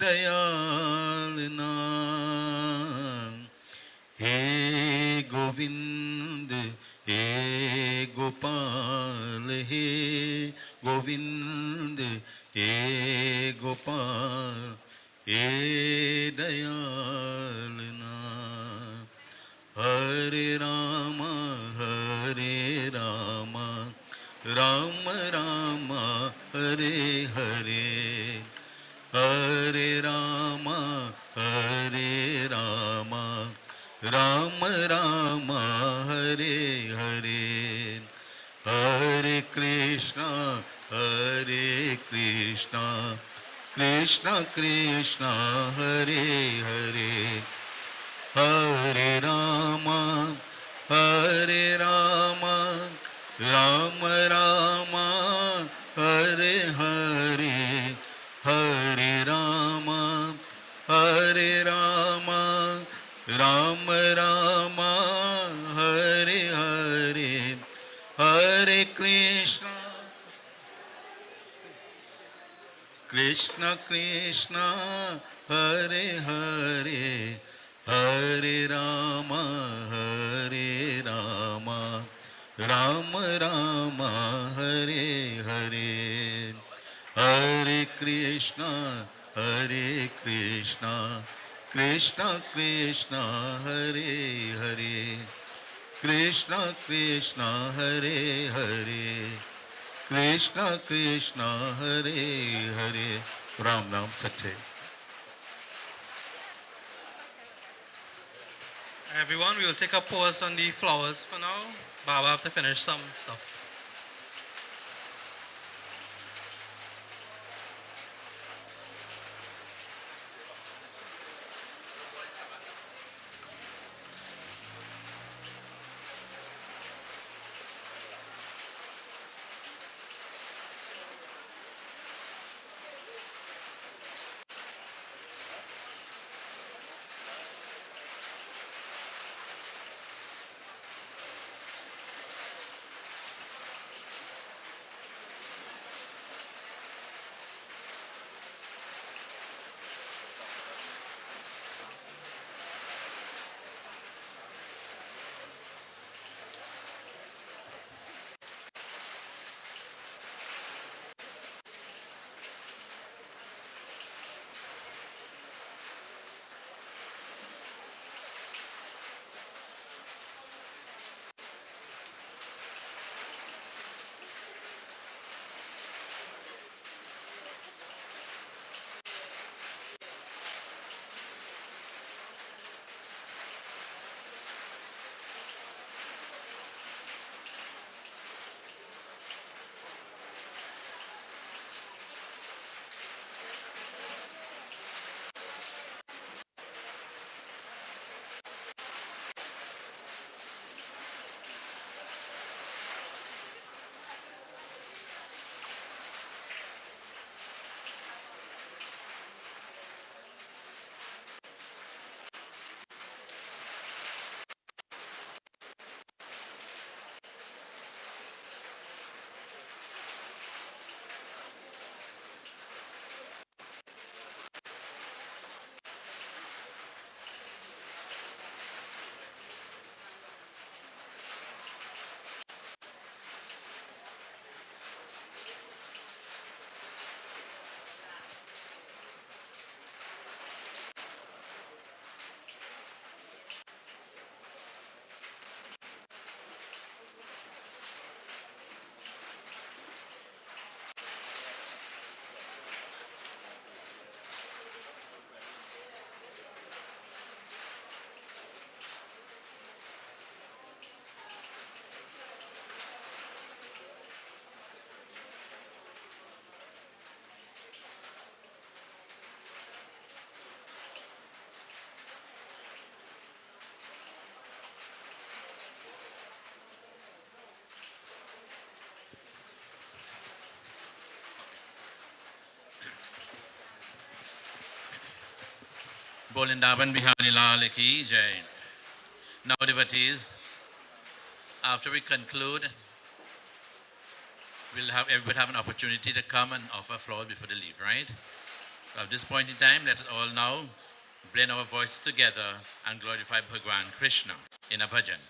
Speaker 6: दयाल नाथ हे गोविंद हे गोपाल हे गोविंद हे गोपाल हे दयाल नाथ हरे राम राम राम हरे हरे हरे राम राम राम हरे हरे हरे कृष्णा कृष्ण कृष्ण हरे हरे हरे राम राम राम हरे हरे हरे राम राम राम हरे हरे हरे कृष्ण कृष्ण कृष्ण हरे हरे हरे राम राम राम हरे हरे हरे कृष्ण कृष्ण कृष्ण हरे हरे कृष्ण कृष्ण हरे हरे कृष्ण कृष्ण हरे हरे राम नाम सच्चे
Speaker 4: Everyone, we will take a pause on the flowers for now. Baba have to finish some stuff.
Speaker 2: Bolindaban Bihari Lal Ki Jai. Now, devotees, after we conclude, everybody have an opportunity to come and offer flowers before they leave, right? So at this point in time, let us all now blend our voices together and glorify Bhagwan Krishna in a bhajan.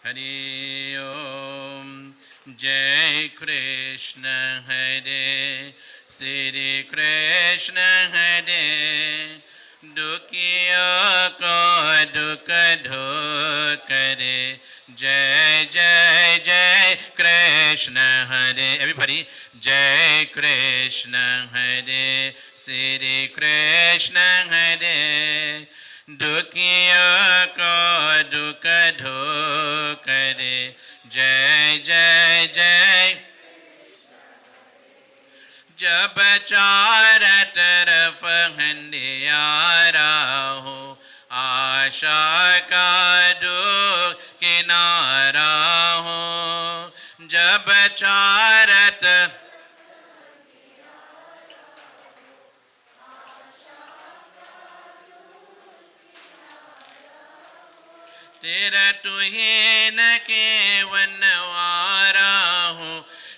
Speaker 2: Hari Om Jai Krishna Hare Sri Krishna Hare Dukhiya ko dukh dho kare Jai Jai Jai Krishna Hare. Everybody, Jai Krishna Hare Sri Krishna Hare Dukhiya ko dukh dho kare Jai Jai Jai. जब चार तरफ अंधियारा हो आशा का दुख किनारा हो जब चार तेरा तू ही न केवनवारा हो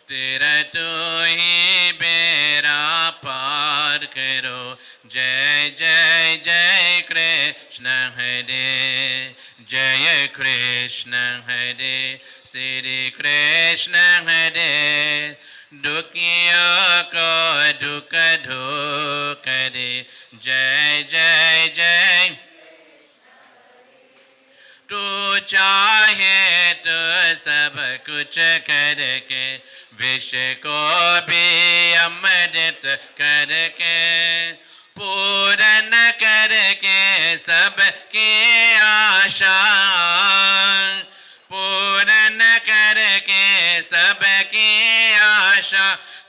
Speaker 2: तेरा तू ही बेरा पार करो जय जय जय कृष्ण हरे जय कृष्ण हरे श्री कृष्ण हरे दुखियों को दुख धो करे जय जय जय तू चाहे तो सब कुछ करके विष को भी अमृत करके पूर्ण करके सबकी आशा पूर्ण करके सबकी आशा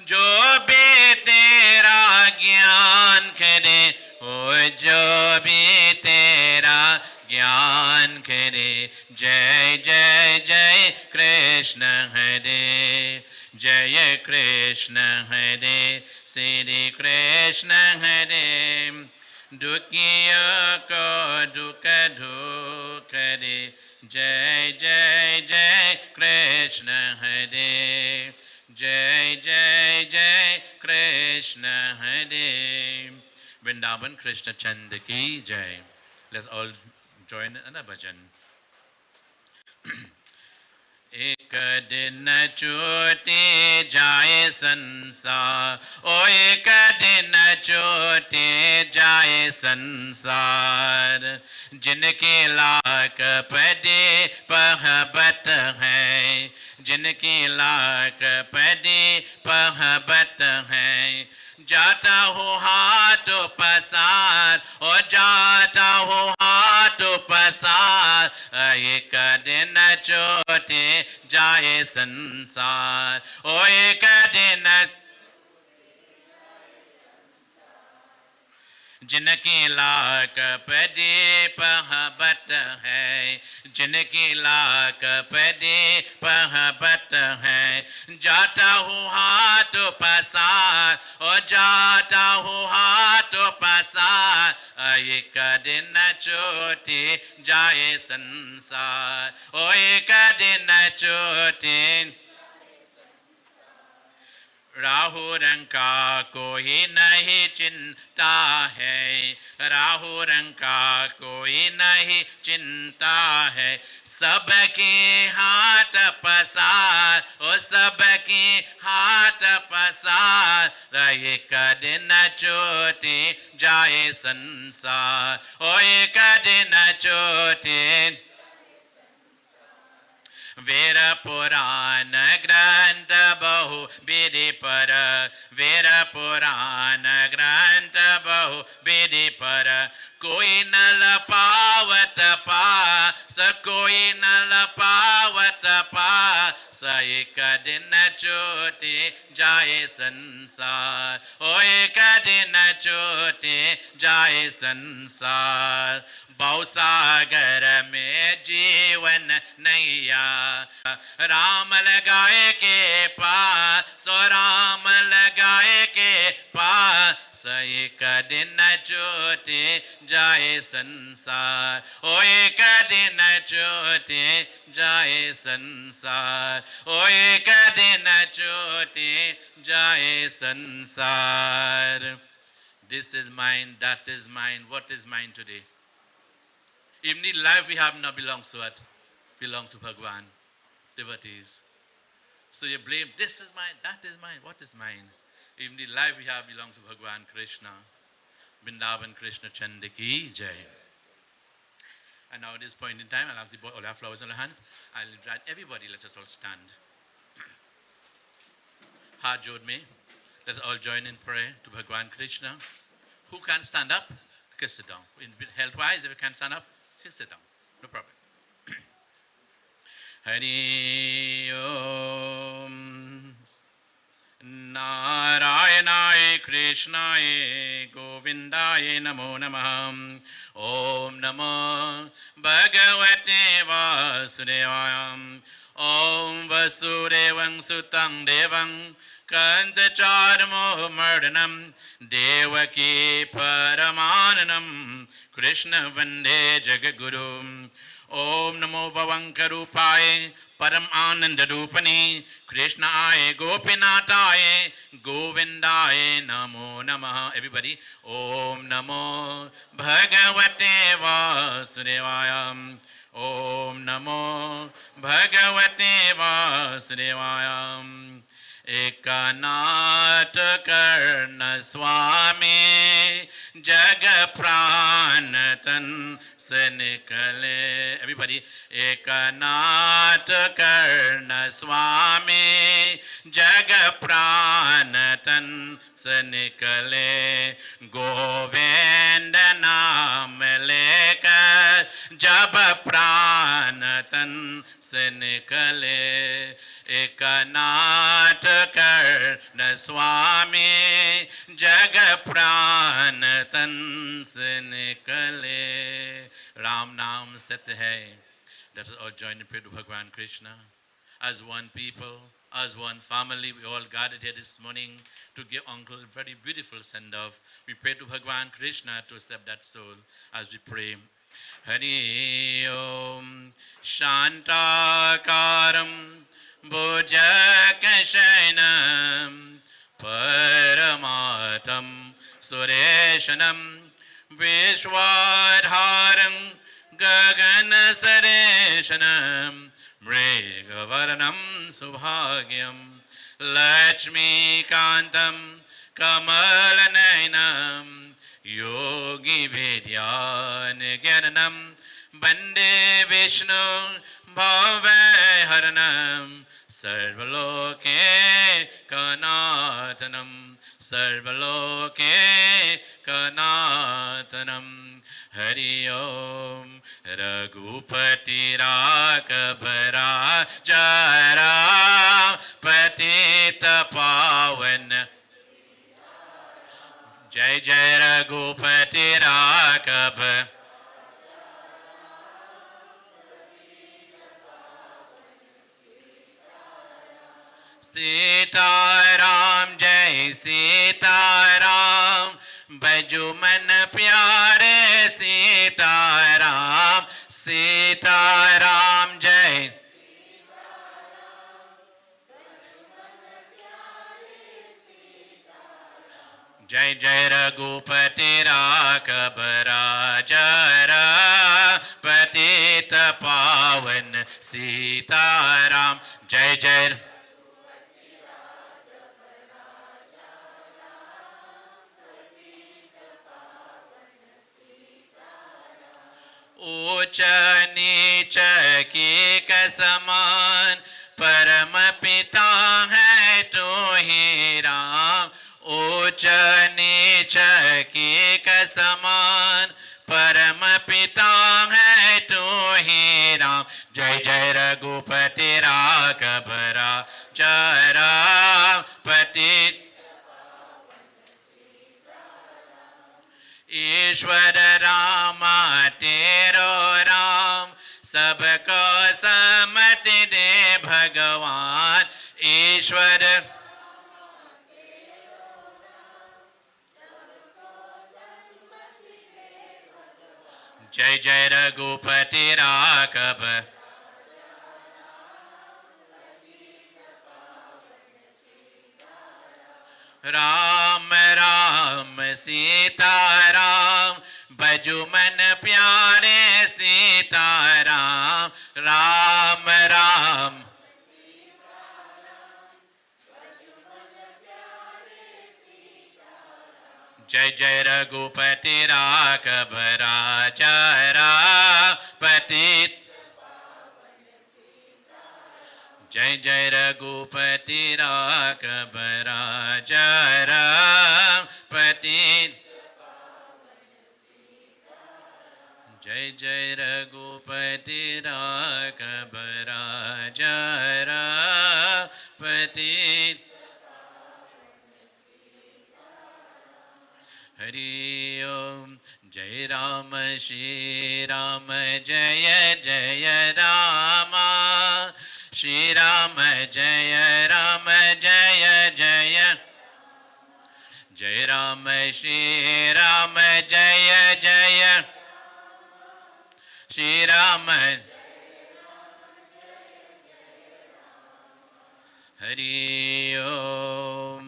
Speaker 2: जो भी तेरा ज्ञान करे वो जो भी तेरा ज्ञान करे जय जय जय कृष्ण हरे जय कृष्ण हरे श्री कृष्ण हरे दुखियों को दुख धो करे जय जय जय कृष्ण हरे जय जय जय कृष्ण हरे वृंदावन कृष्ण चंद की जय. Let's all join in a bhajan. एक दिन चोटे जाए संसार ओ एक दिन चोटे जाए संसार जिनके लाख पदे पहबत है जिनकी लाख पदे पहबत है जाता हो हाथ पसार और जाता हो हाथ पसार एक दिन चोटे जाए संसार ओ एक दिन जिनकी लाख पदे पहबत है जिनकी लाख पदे पहबत है जाता हूँ हाथ पसार और जाता हूँ हाथ पसार एक दिन चोटे जाए संसार ओ एक दिन चोटे राहु रंग का कोई नहीं चिंता है राहु रंग का कोई नहीं चिंता है सबके हाथ पसार ओ सबके हाथ पसार एक दिन चोटे जाए संसार ओ एक दिन चोटे वीर पुराण ग्रंथ बहु विधि पर वीर पुराण ग्रंथ बहु विधि पर कोई न पावत पास कोई न पावत पास एक दिन चोटे जाए संसार ओ एक दिन छूटे जाए संसार, भवसागर में जीवन नैया, राम लगाए के पार, सो राम लगाए के पार, एक दिन छूटे जाए संसार, ओ एक दिन छूटे जाए संसार, ओ एक दिन छूटे जाए संसार. This is mine, that is mine, what is mine today? Even the life we have now belongs to what? Belongs to Bhagwan, devotees. So you blame, this is mine, that is mine, what is mine? Even the life we have belongs to Bhagwan Krishna. Vrindavan Krishna Chanda ki jai. And now at this point in time, I'll have the boy, all our flowers in our hands. I'll invite everybody, let us all stand. Heart jod me. Let us all join in prayer to Bhagwan Krishna. Who can stand up? Okay, sit down. Health-wise, if you can stand up, sit down. No problem. Hari Om. Narayanaye Krishnaye Govindaye Namo Namah. Om Namo Bhagavate Vasudevaya. Om Vasudevang Sutang Devang Kantacharmo Mardanam Devaki Paramananam Krishna Vande Jagaguru. Om Namo Vavankarupaye Param Ananda Rupani Krishna Aye Gopinataye Govindaye Namo Namaha. Everybody. Om Namo Bhagavate Vasudevaya. Om Namo Bhagavate Vasudevaya. Ekanath Karna Swami Jag Pranatan se nikale. Everybody. Ekanath Karna Swami Jag Pranatan se nikale. Govinda naam lekar jab pranatan se nikale. Ekanath Karna Swami Jag Pranatan se nikale. Ram Naam Satya hai. Let us all join in prayer to Bhagwan Krishna. As one people, as one family, we all gathered here this morning to give Uncle a very beautiful send-off. We pray to Bhagwan Krishna to accept that soul as we pray. Hari Om Shantakaram Bhujakashayanam Paramatam Sureshanam Vishwadharam Gagana Sareshanam Mrigavarnam Subhagyam Lakshmi Kantam Kamalanainam Yogi Vidya Nigyanam Bande Vishnu Bhaveharanam Sarvaloke Kanatanam Sarvaloke Kanatanam. Hari Om Raghupati Rakabhara Jara Patita Pavan. Jai Jai Raghupati Rakabhara. Sitaram Jai Sitaram Bajuman Pyare Sitaram Sitaram Jai Jai Jai Raghupati Rakabhara Jara Patita Pavan Sitaram Jai Jai ऊंच नीच की कसमान परम पिता है तो ही राम. ऊंच नीच की कसमान परम पिता है तो ही राम. जय जय रघुपति राघभरा चरा पति. ईश्वर रामा तेरो राम सबको सम्मति दे भगवान ईश्वर जय जय रघुपति राघव राम राम सीता राम भजु मन प्यारे सीता राम राम राम जय जय रघुपति राघव राजा रापति जय जय रघुपति राघव राजा रापति जय जय रघुपति राघव राजा रापति हरि ओम जय राम श्री राम जय जय राम श्री राम जय जय जय राम श्री राम जय जय श्री राम हरि ओम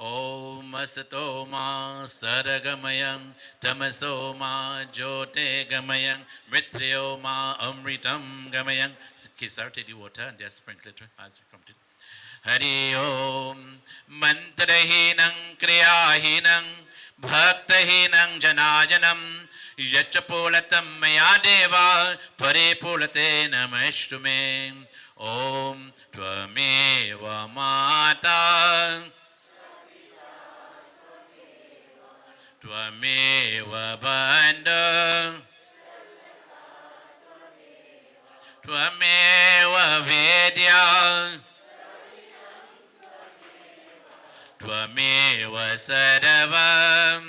Speaker 2: ओम असतो मा सरगमयं तमसो मा ज्योतिर्गमयं मृत्यो मा अमृतं गमयं. Sir, take the water and just sprinkle it as we come to it. Hari Om Mantrahinam Kriyahinam Bhaktahinam Janajanam Yachapolatam Maya Deva Paripulate Namashtume Om Tvameva Mata Tvameva Bandha Tvameva Vidya Tvameva Sarvam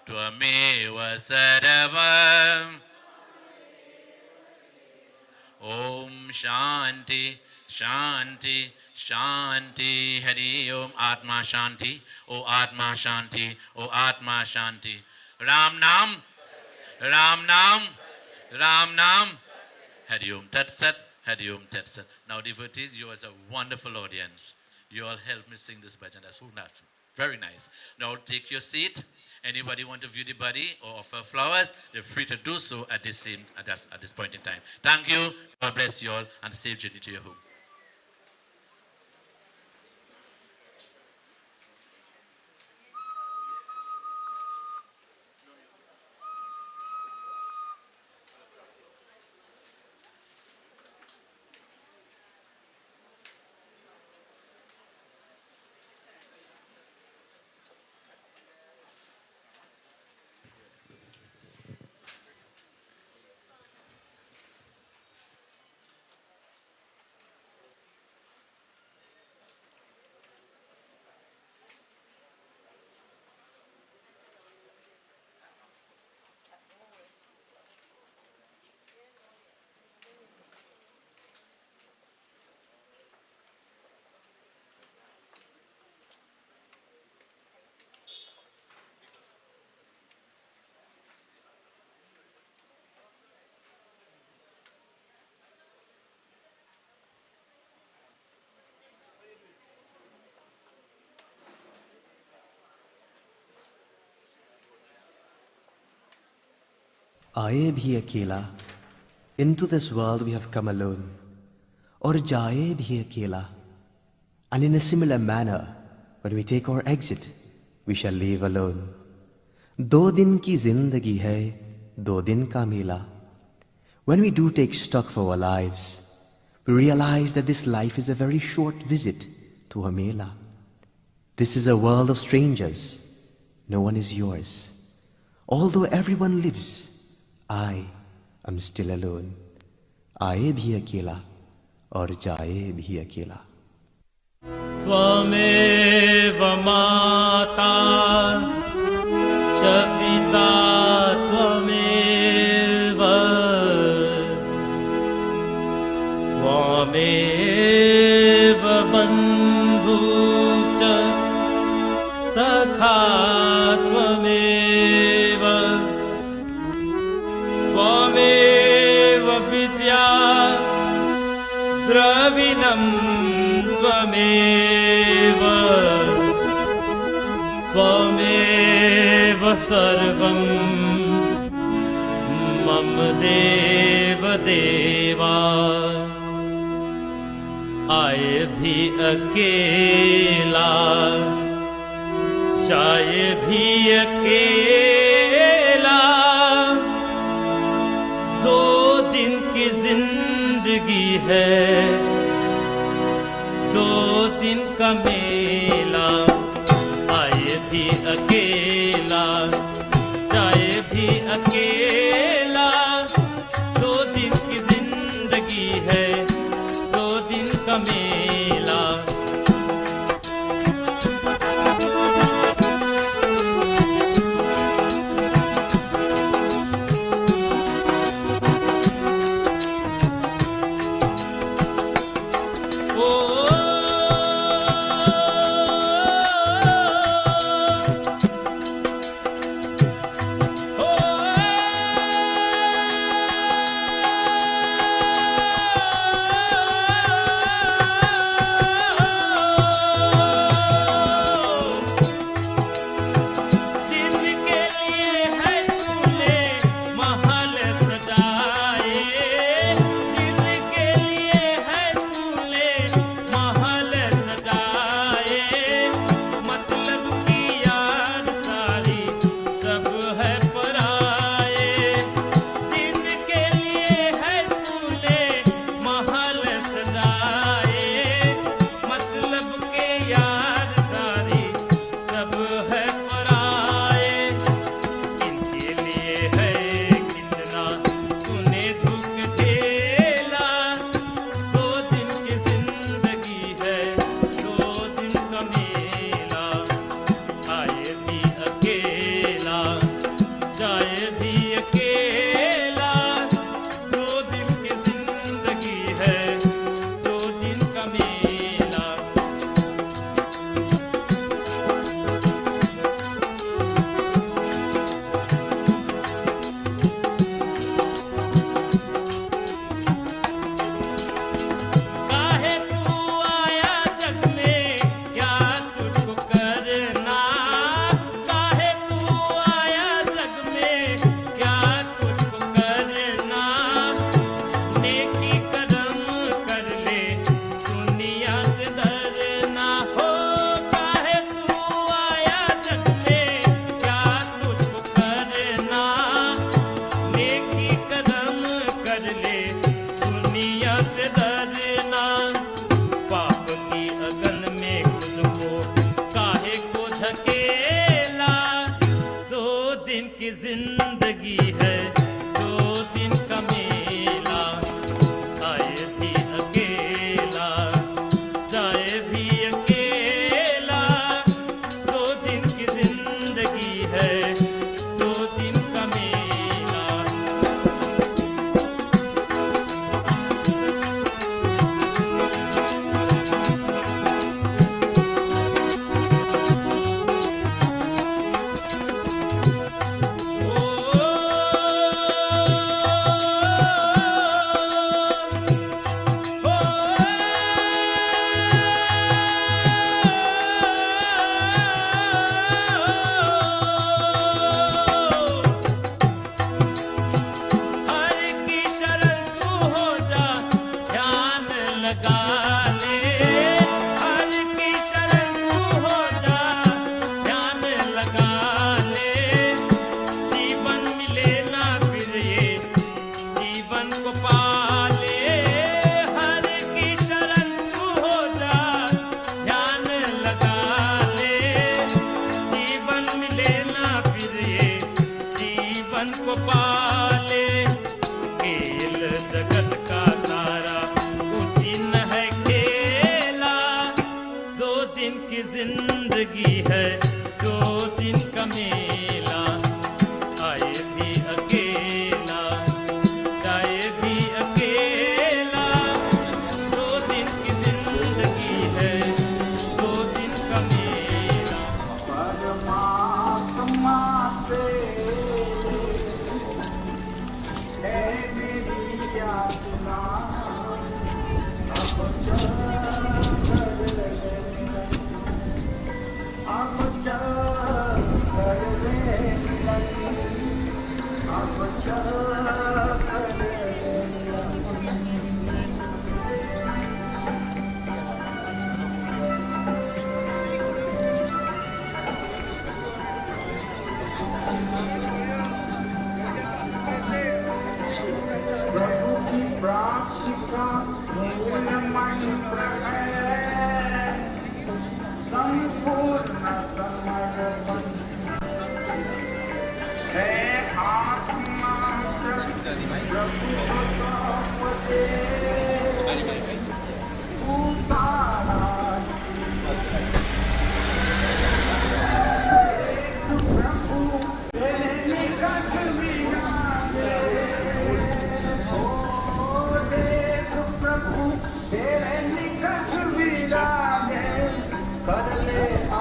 Speaker 2: Tvameva Sarvam Om Shanti Shanti Shanti Hari Om Atma Shanti O Atma Shanti O Atma Shanti Ram Nam Ram Nam Ram Nam Hari Om Tat Sat Hari Om Tat Sat. Now devotees, you as a wonderful audience. You all helped me sing this bhajan. That's so natural. Very nice. Now take your seat. Anybody want to view the body or offer flowers, they're free to do so at this point in time. Thank you. God bless you all and safe journey to your home.
Speaker 7: आए भी अकेला, into this world we have come alone, और जाए भी अकेला, and in a similar manner, when we take our exit, we shall leave alone. 2 दिन की जिंदगी है, 2 दिन का मेला. When we do take stock of our lives, we realize that this life is a very short visit to a mela. This is a world of strangers. No one is yours. Although everyone lives, I am still alone. आए भी अकेला और जाए भी अकेला.
Speaker 8: त्वमेव माता सखा त्वमेव त्वमेव विद्या द्रविणं त्वमेव त्वमेव सर्वं मम देव देवा आए भी अकेला जाए भी अकेला 2 दिन की जिंदगी है 2 दिन का मेला आए भी अकेला जाए भी अकेला 2 दिन की जिंदगी है 2 दिन का मेला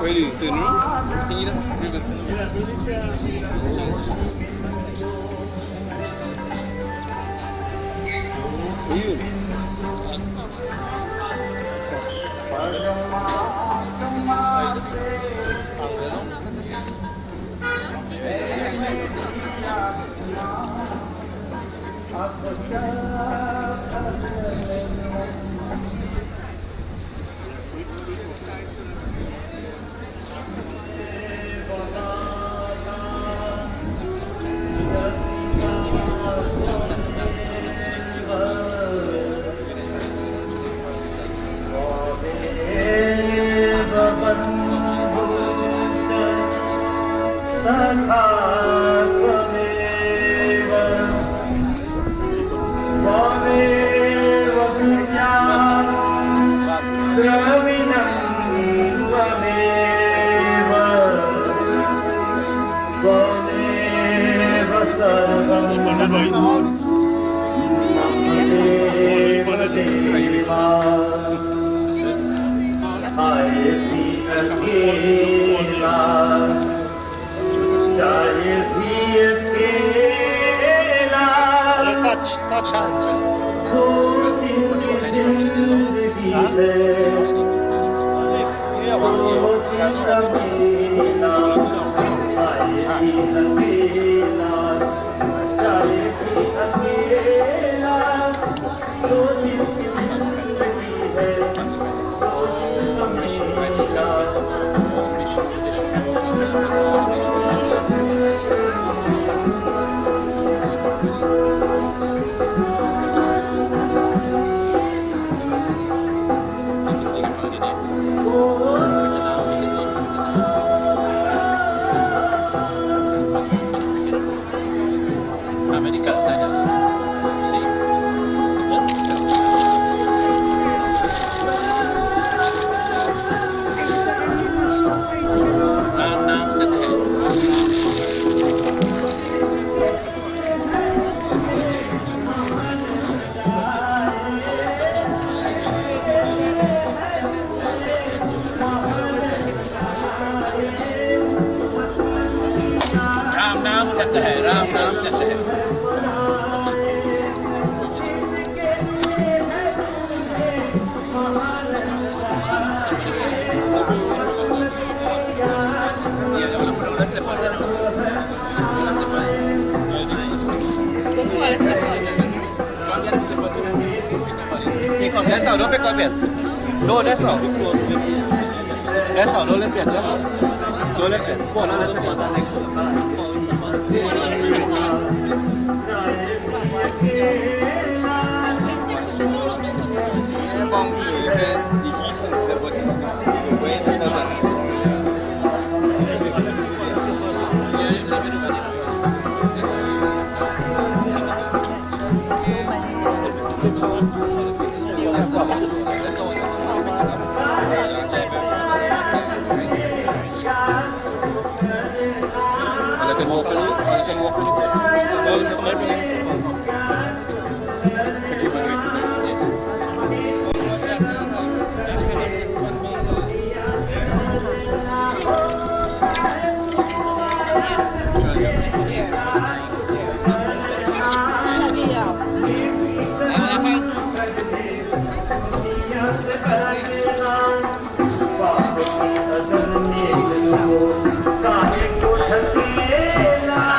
Speaker 5: Where do you turn around? I think you just reverse
Speaker 1: Touch hands.
Speaker 9: That's all, don't pick up yet. No, that's all. That's all, don't lift it. Don't lift it. Go on, let's lift
Speaker 10: Thank you.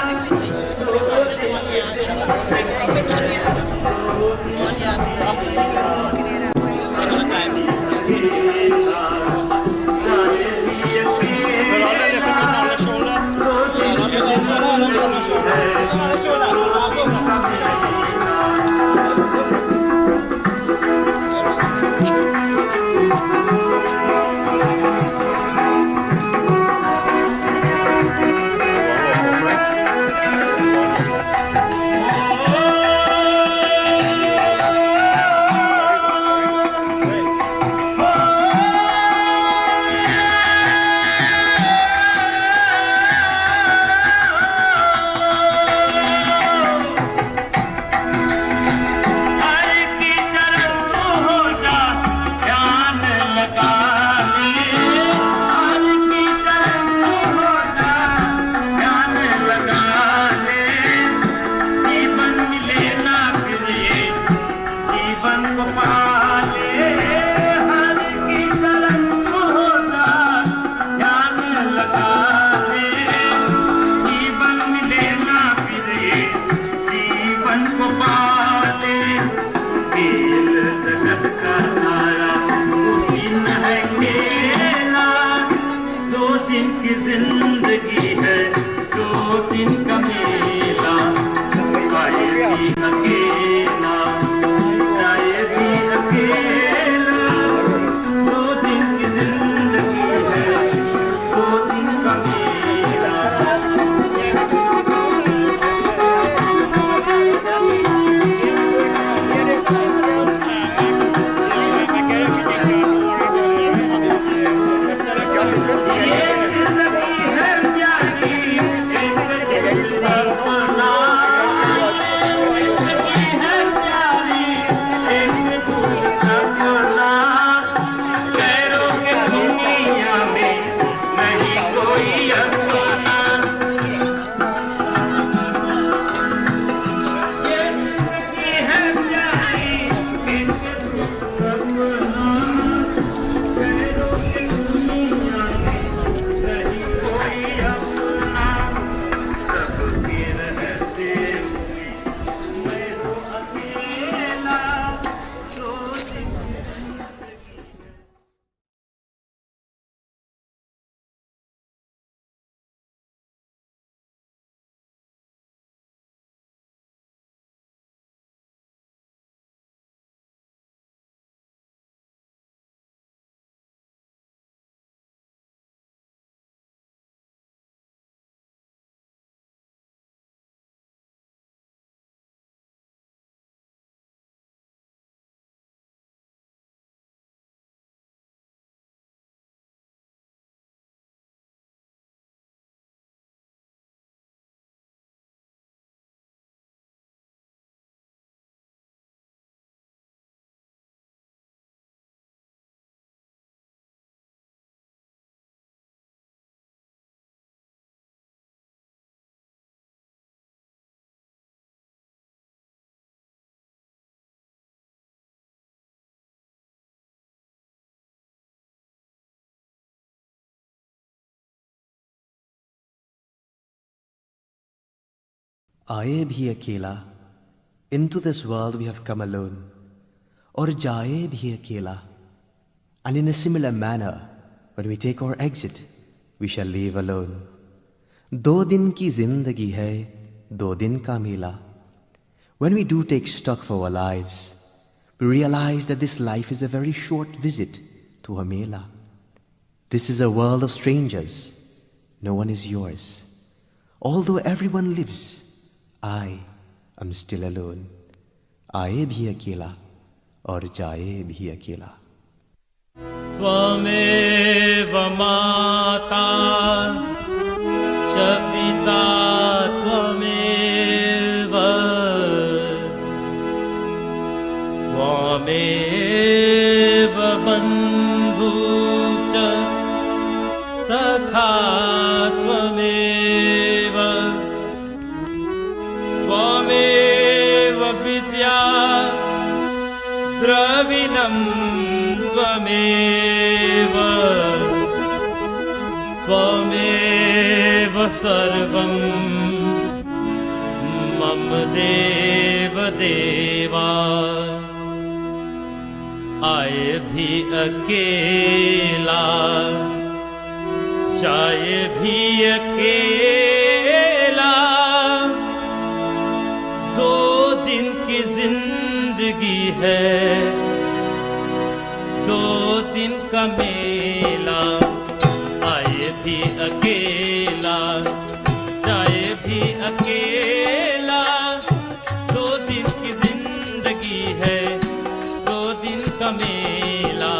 Speaker 8: दिन की जिंदगी है, 2 दिन का मेला, आए भी अकेला, जाए भी अकेला, 2 दिन की जिंदगी है, 2 दिन का मेला।
Speaker 7: आए भी अकेला, into this world we have come alone, और जाए भी अकेला, and in a similar manner, when we take our exit, we shall leave alone. 2 दिन की जिंदगी है, 2 दिन का मेला. When we do take stock of our lives, we realize that this life is a very short visit to a mela. This is a world of strangers. No one is yours. Although everyone lives, I am still alone. आए भी अकेला और जाए भी अकेला.
Speaker 8: त्वमेव माता च पिता त्वमेव, त्वमेव बन्धु च सखा त्वमेव, त्वमेव विद्या द्रविणं त्वमेव, त्वमेव सर्वं मम देव देवा. आए भी अकेला, जाए भी अकेला, 2 दिन की जिंदगी है, 2 दिन का मेला. आए भी अकेला, जाए भी अकेला, 2 दिन की जिंदगी है, 2 दिन का मेला.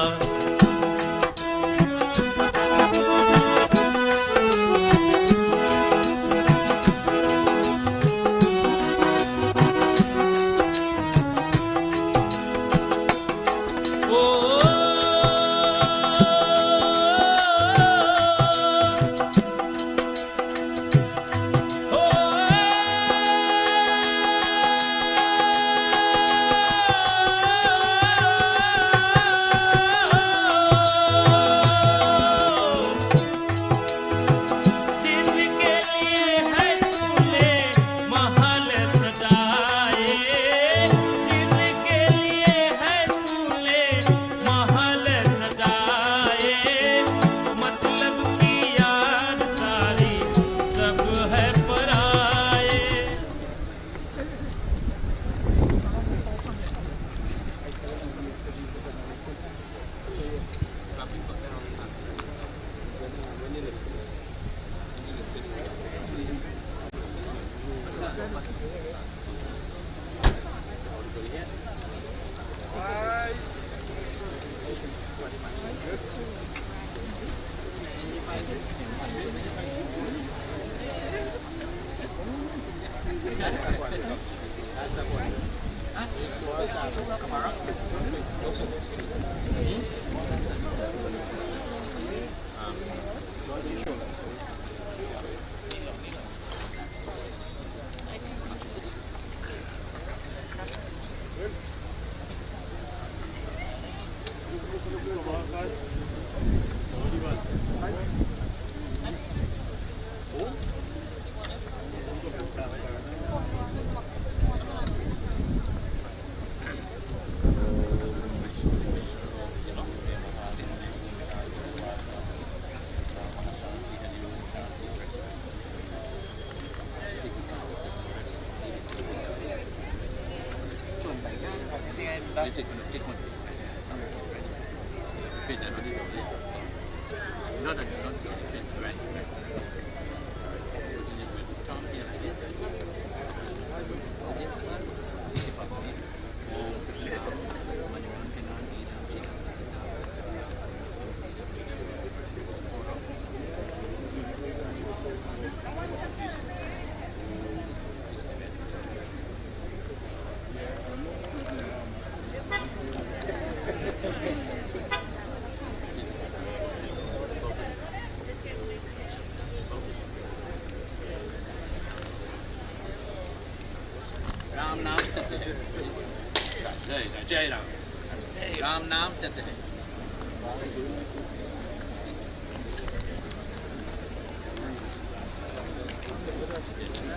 Speaker 2: राम नाम सत्य है जय जय राम राम नाम सत्य है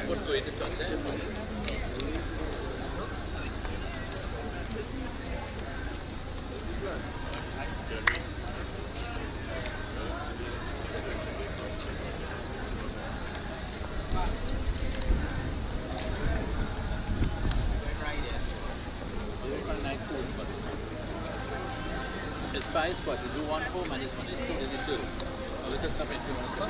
Speaker 2: What's the this one there? It's 5 spots. You do 1 4 minus 1 is 2, then it's 2. Now let us stop if you want to stop.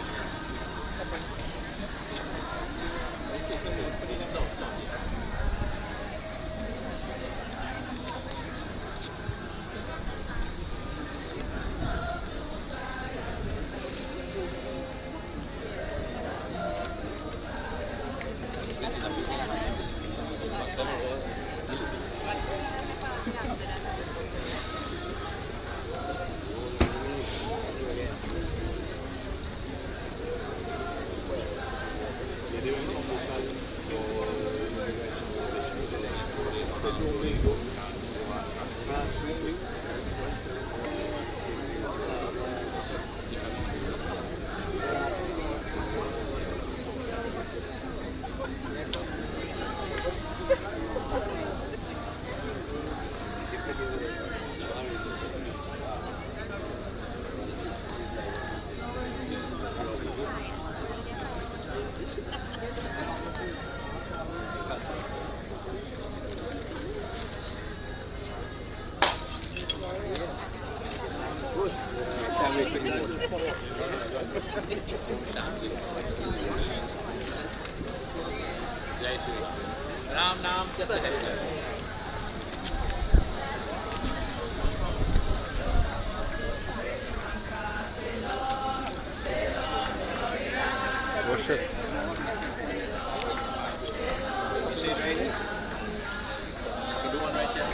Speaker 2: जय श्री राम राम नाम सत्य है
Speaker 9: Worship.
Speaker 2: You do one right here.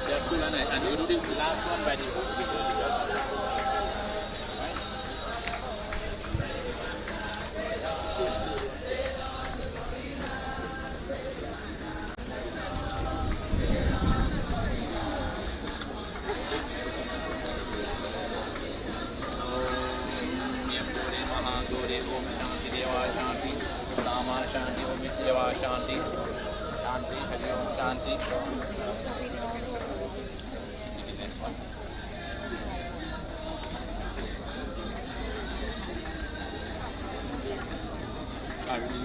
Speaker 2: There are 2 and you do the last one by the Shanti Om देवा शांति शांति Hari Om Shanti next one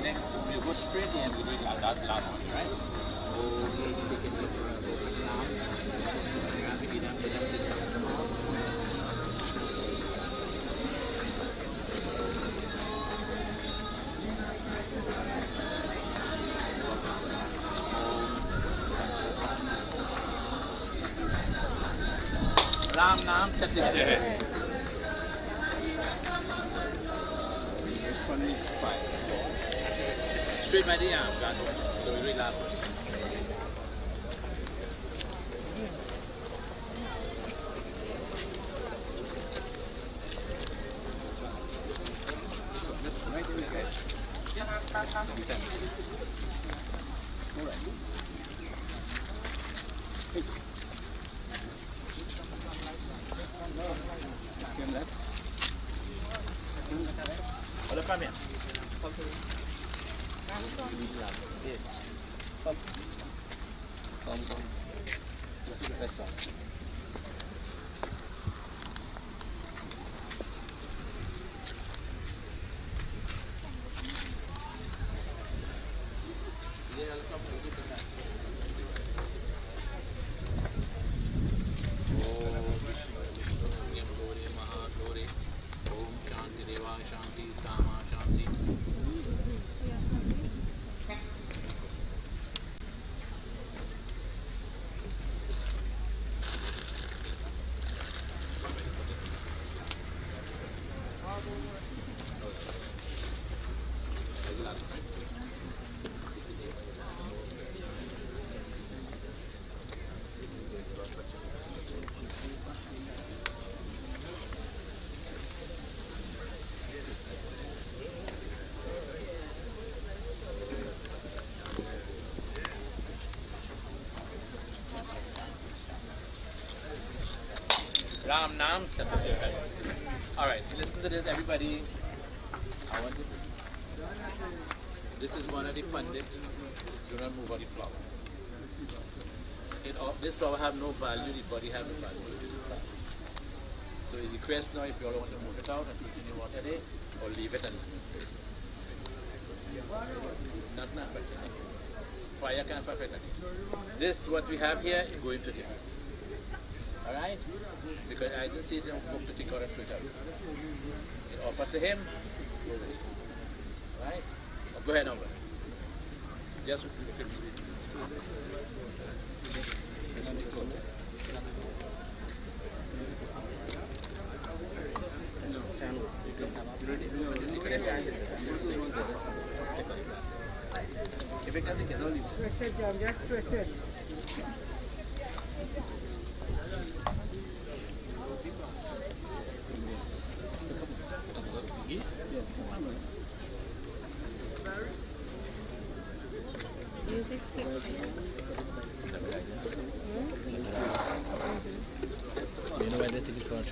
Speaker 2: next we go straight and we do that last one right Ram नाम सत्य है straight by the arm, God. So we read last one. Come here. Ram Nam. All right, listen to this, everybody. I want you. This is one of the pandit. Do not move all the flowers. This flower have no value. The body have no value. So the request now, if you all want to move it out and put it in the water there, or leave it and nothing affected. Fire can't affect it. This what we have here is going to him. All right. Because I didn't see them go to take out and throw it out. It offered to him, go with it. Right? Go ahead now, brother. Just
Speaker 10: Use this stick.
Speaker 2: you know where they take it from?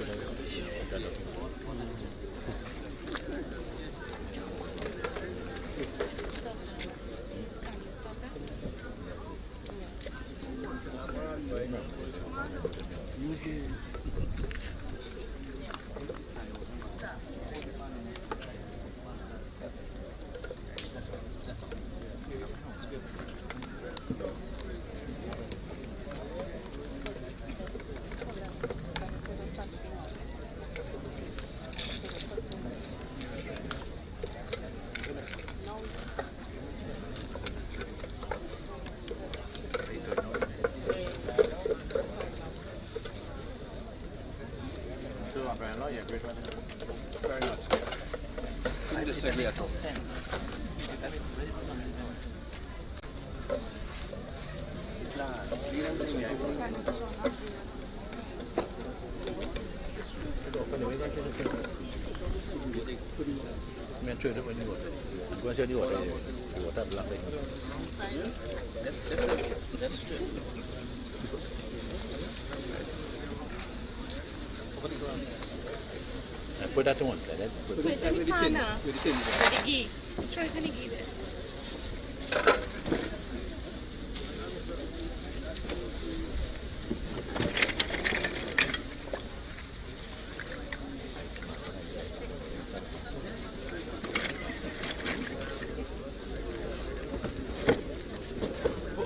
Speaker 9: Very much. I disagree at all.
Speaker 2: Put that to one side.
Speaker 10: Put it in the pan now. With the ghee. Try it in the ghee there.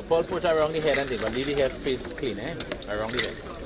Speaker 2: Paul put around the head and thing, but leave the hair face clean, eh? Around the head.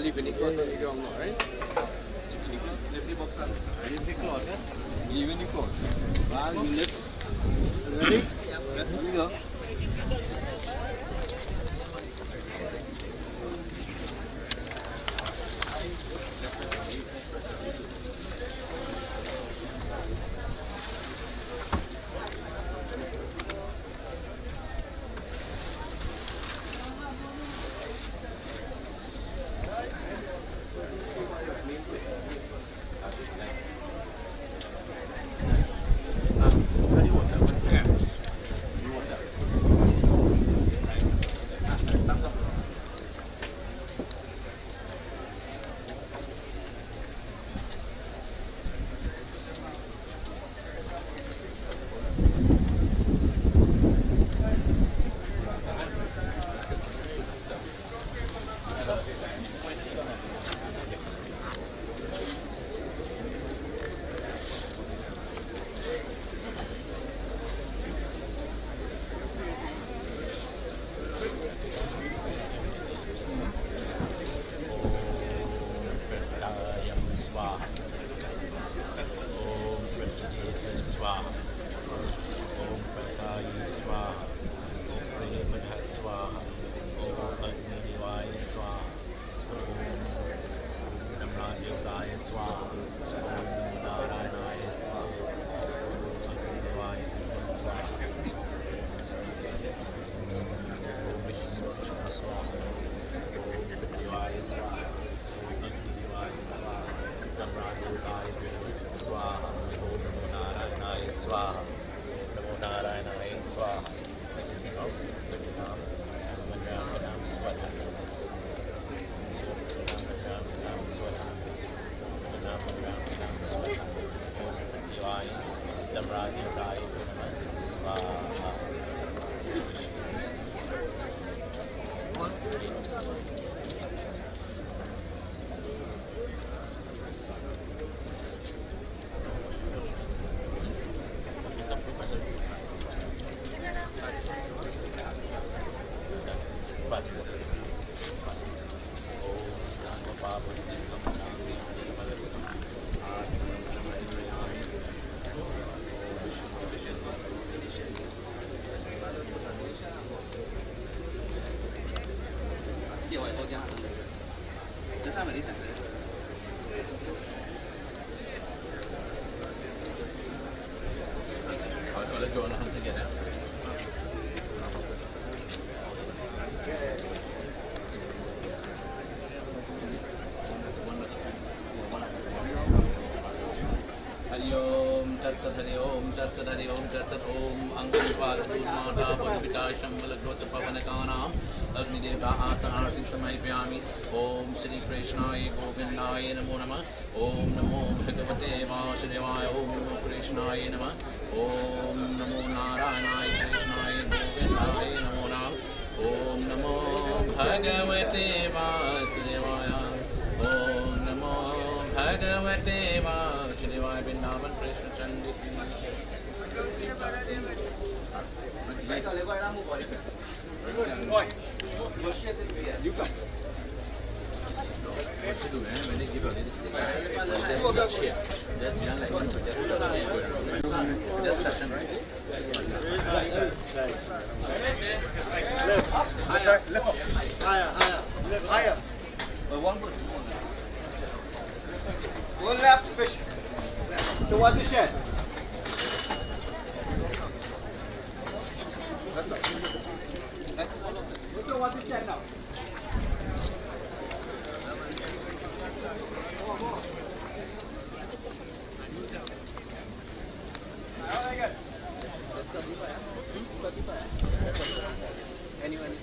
Speaker 9: leave in the cloth on the ground now, right? Leave the box on. Leave the cloth, eh? Leave in the cloth. Well, you lift. Ready? Yep. Here we go.
Speaker 2: Hari Om Tatsat Om Angulpada Mata Bhavita Shambhala Grota Pavanakanam Agni Deva Asanarti Samayapyami Om Shri Krishnaya Govindaya Namo Namah Om Namo Bhagavate Vasudevaya Om Namo Krishnaya Namah Om Namo Narayanaya Krishnaya Govindaya Namo Namah Om Namo Bhagavate Vasudevaya Om Namo Bhagavate Vasudevaya Vrindavan Krishna Chandri
Speaker 9: You come.
Speaker 2: What to do, when they give a little stick, just touch here. Just beyond like one, just touch here. Just touch them, right?
Speaker 9: Higher. One left, fish. Towards the shed. Look towards the shed now. Anyone?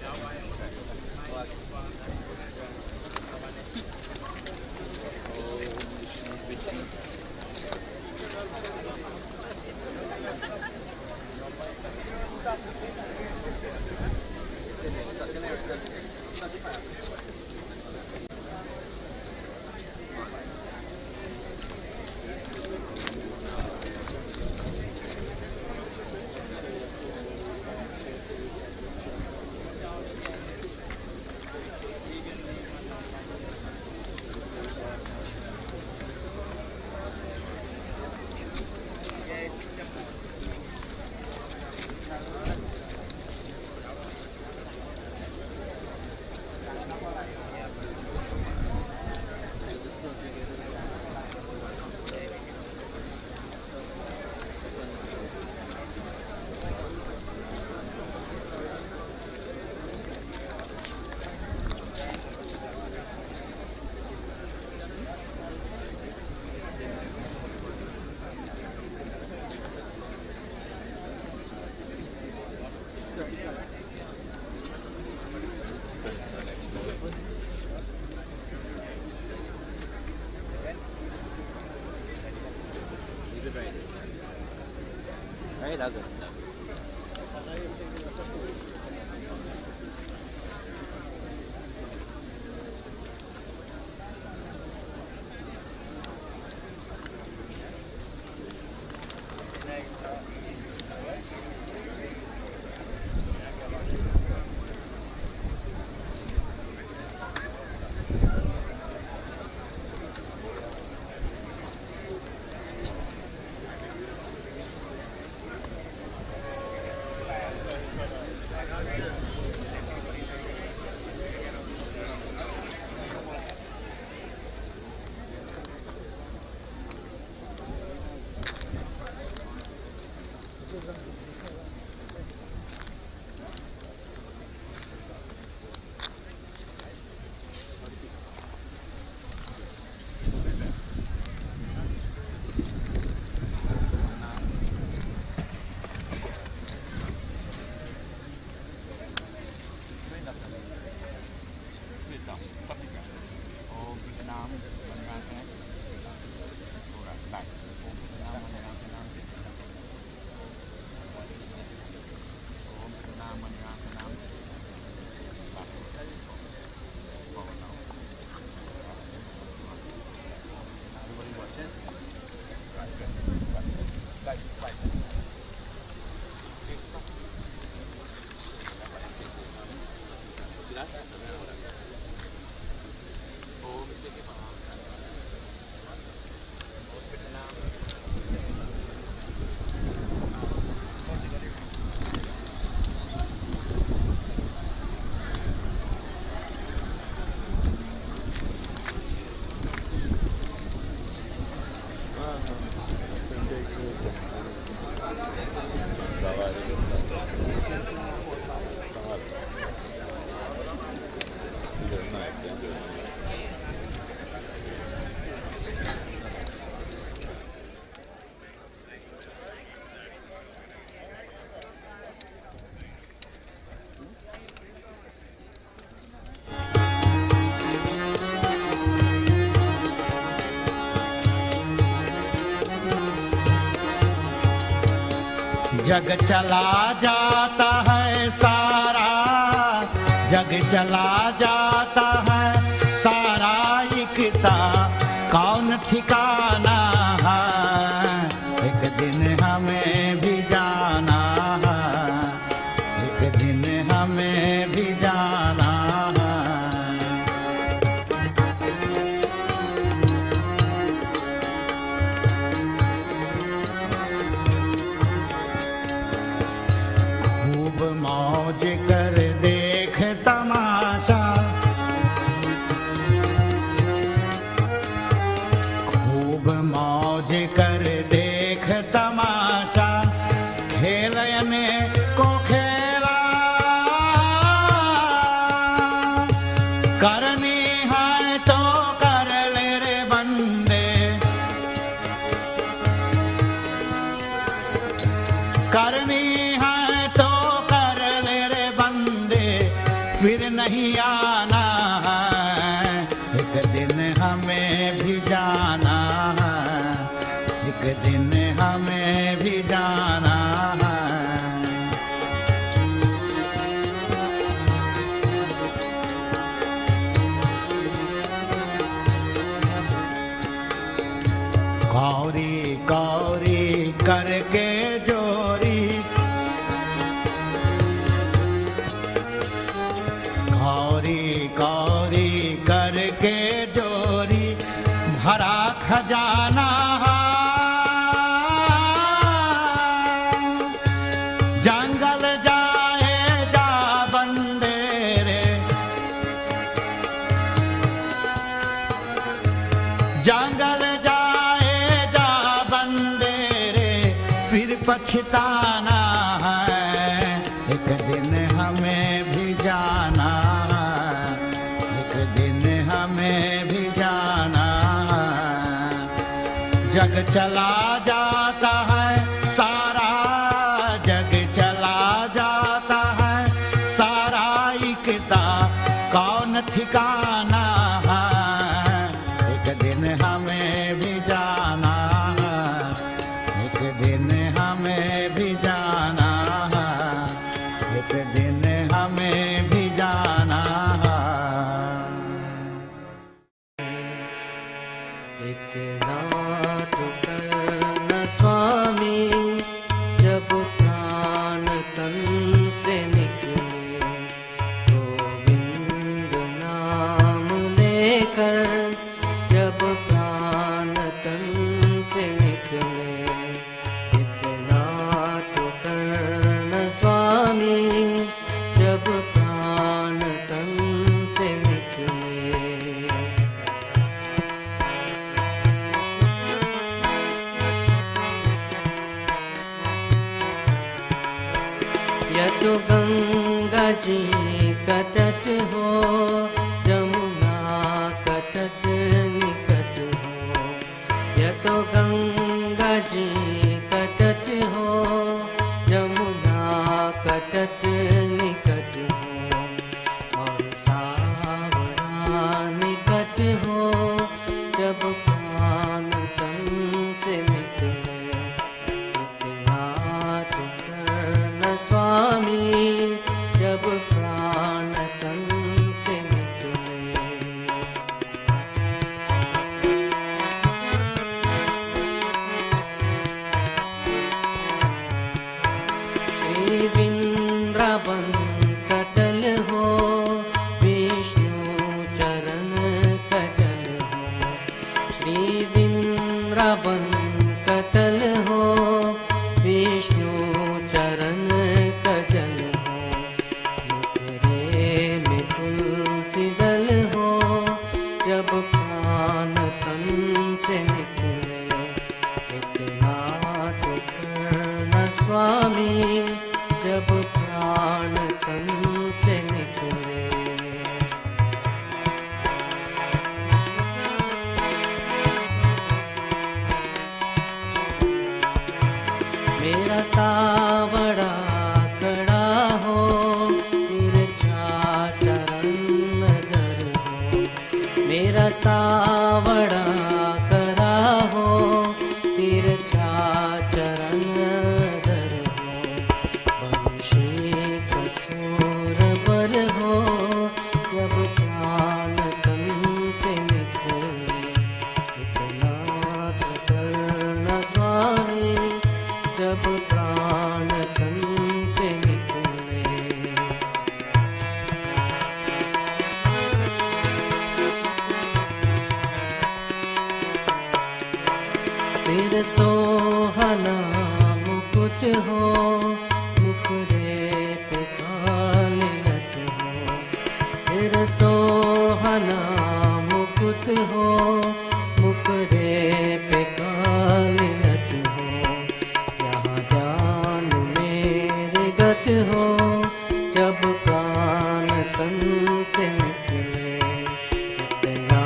Speaker 11: जग चला जाता है सारा, जग चला जाता है सारा, इकता कौन ठिकाना है, एक दिन हमें भी जाना है, एक दिन हमें भी जाना है। खूब मौज कर देख तमाशा, खूब मौज कर देख तमाशा, खेलने को खेला करनी है तो कर ले रे बंदे, करनी है तो कर ले रे बंदे, फिर नहीं आना है, एक दिन हमें भी जाना है, एक दिन हमें भी जाना है। कौरी कौरी करके जोरी, कौरी कौरी करके जोरी, भरा खजाना जंगल जाए जा बंदे रे, जंगल जाए जा बंदे रे, फिर पछताना है, एक दिन हमें भी जाना है, एक दिन हमें भी जाना है। जग चला जाता है सारा, जग चला जाता है सारा, इकता कौन ठिकाना है, एक दिन हमें भी जाना है, एक दिन हमें भी जाना। एक दिन हमें भी जाना
Speaker 12: इतना तो करना स्वामी जब प्राण तन से निकले गोविंद नाम लेकर जब प्राण तन से निकले इतना तो करना स्वामी जब प्राण तन से निकले या तो गंगा जी का तट हो जमुना का तट निकट हो या तो गंगा जी का तट हो जमुना का तट निकट हो और सावरा निकट हो जब प्राण तन से निकले इतना तो करना स्वामी जब प्राण तन से निकले श्री वृंदावन का तल हो विष्णु चरण का जल हो श्री वृंदावन का तल हो विष्णु चरण का जल हो मुखरे में तुलसी दल हो जब प्राण तन से निकले इतना तो करना स्वामी जब प्राण तन से निकले मेरा सावड़ा कड़ा हो तिरछा चरण नगर हो मेरा सावड़ा कड़ा हो तिरछा चरण नगर हो वंशी कसूर बर हो जब प्राण तन से निकले इतना तो करना स्वामी जब प्राण तन से निकले सिर सोहना मुकुट हो मुखरे पे काली लट हो सिर सोहना मुकुट हो मुखरे पे काली लट हो यहाँ जान मेरे गत हो जब प्राण तन से निकले इतना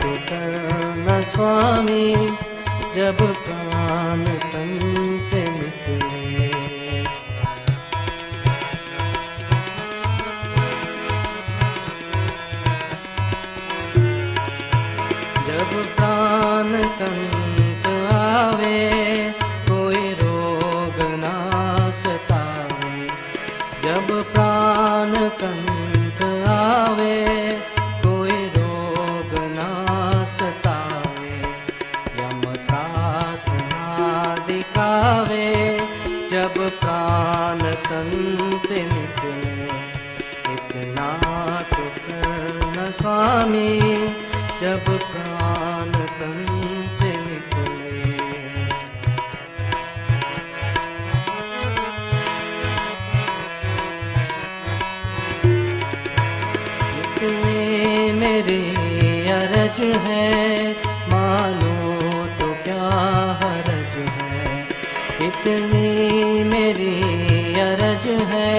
Speaker 12: तो करना स्वामी जब प्राण तन से निकले जब प्राण कंत आवे कोई रोग ना सतावे जब प्राण कंत आवे कोई रोग ना सतावे यम त्रास ना दिखावे जब प्राण तन से निकले इतना तो करना स्वामी जब प्राण तन से निकले इतने मेरी अरज है मानो तो क्या हरज है इतनी मेरी अरज है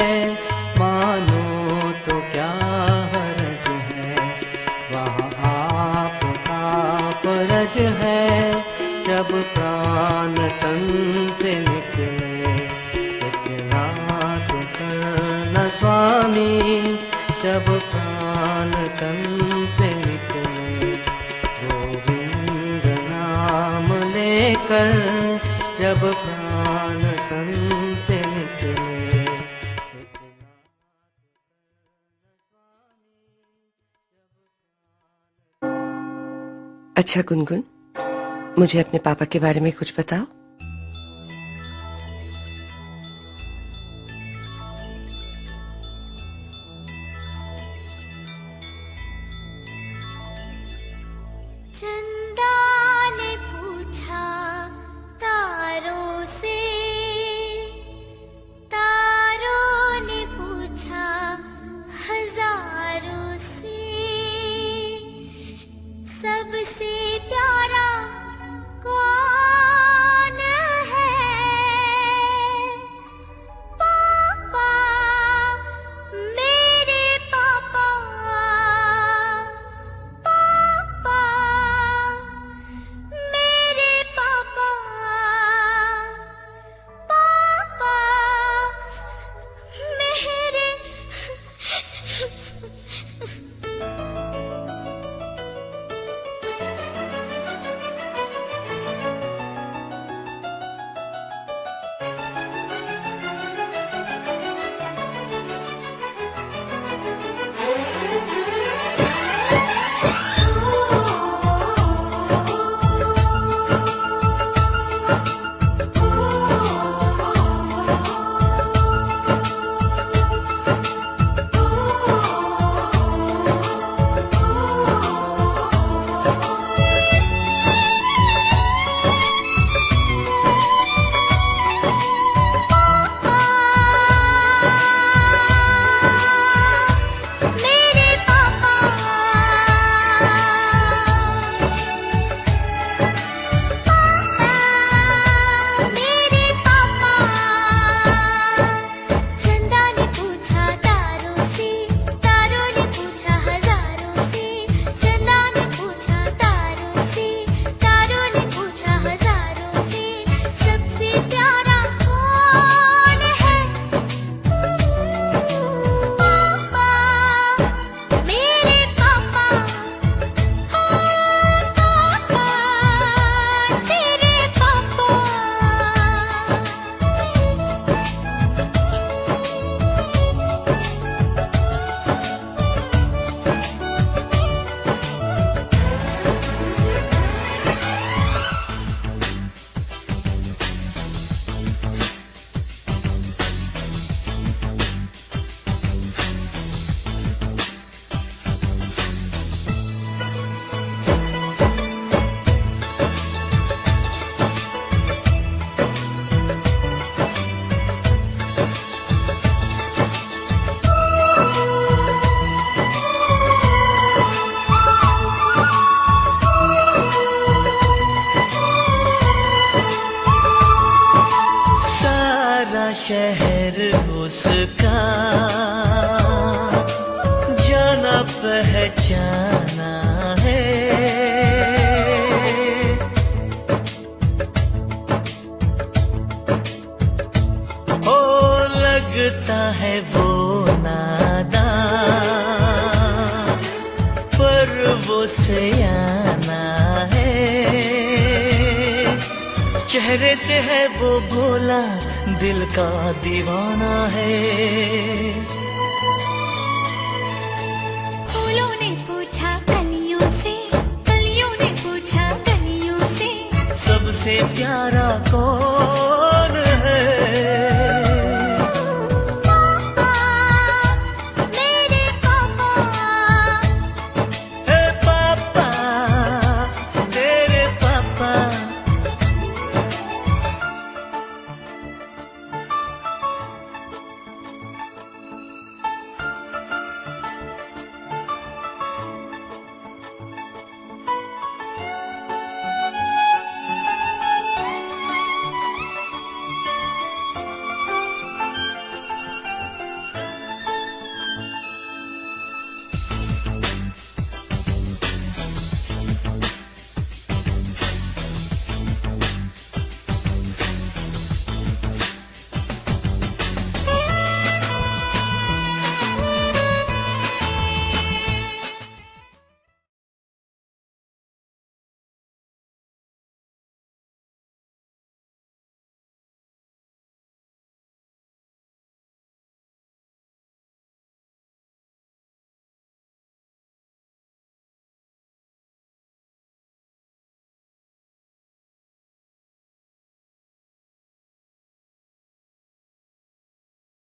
Speaker 12: मानो तो क्या हरज है वहाँ आपका फर्ज है जब प्राण तन से निकले इतना तो करना स्वामी जब प्राण तन से निकले गोविंद नाम लेकर जब प्राण तन से निकले
Speaker 13: अच्छा गुनगुन, मुझे अपने पापा के बारे में कुछ बताओ।
Speaker 14: चंदा ने पूछा तारों से, तारों ने पूछा हजारों से, सबसे प्यारा कौन है? पापा, मेरे पापा, पापा, मेरे पापा, पापा, मेरे।
Speaker 15: शहर उसका जाना पहचाना है, ओ लगता है वो नादान पर वो सयाना है, चेहरे से है वो भोला दिल का दीवाना है।
Speaker 14: फूलों ने पूछा कलियों से, कलियों ने पूछा कलियों से,
Speaker 15: सबसे प्यारा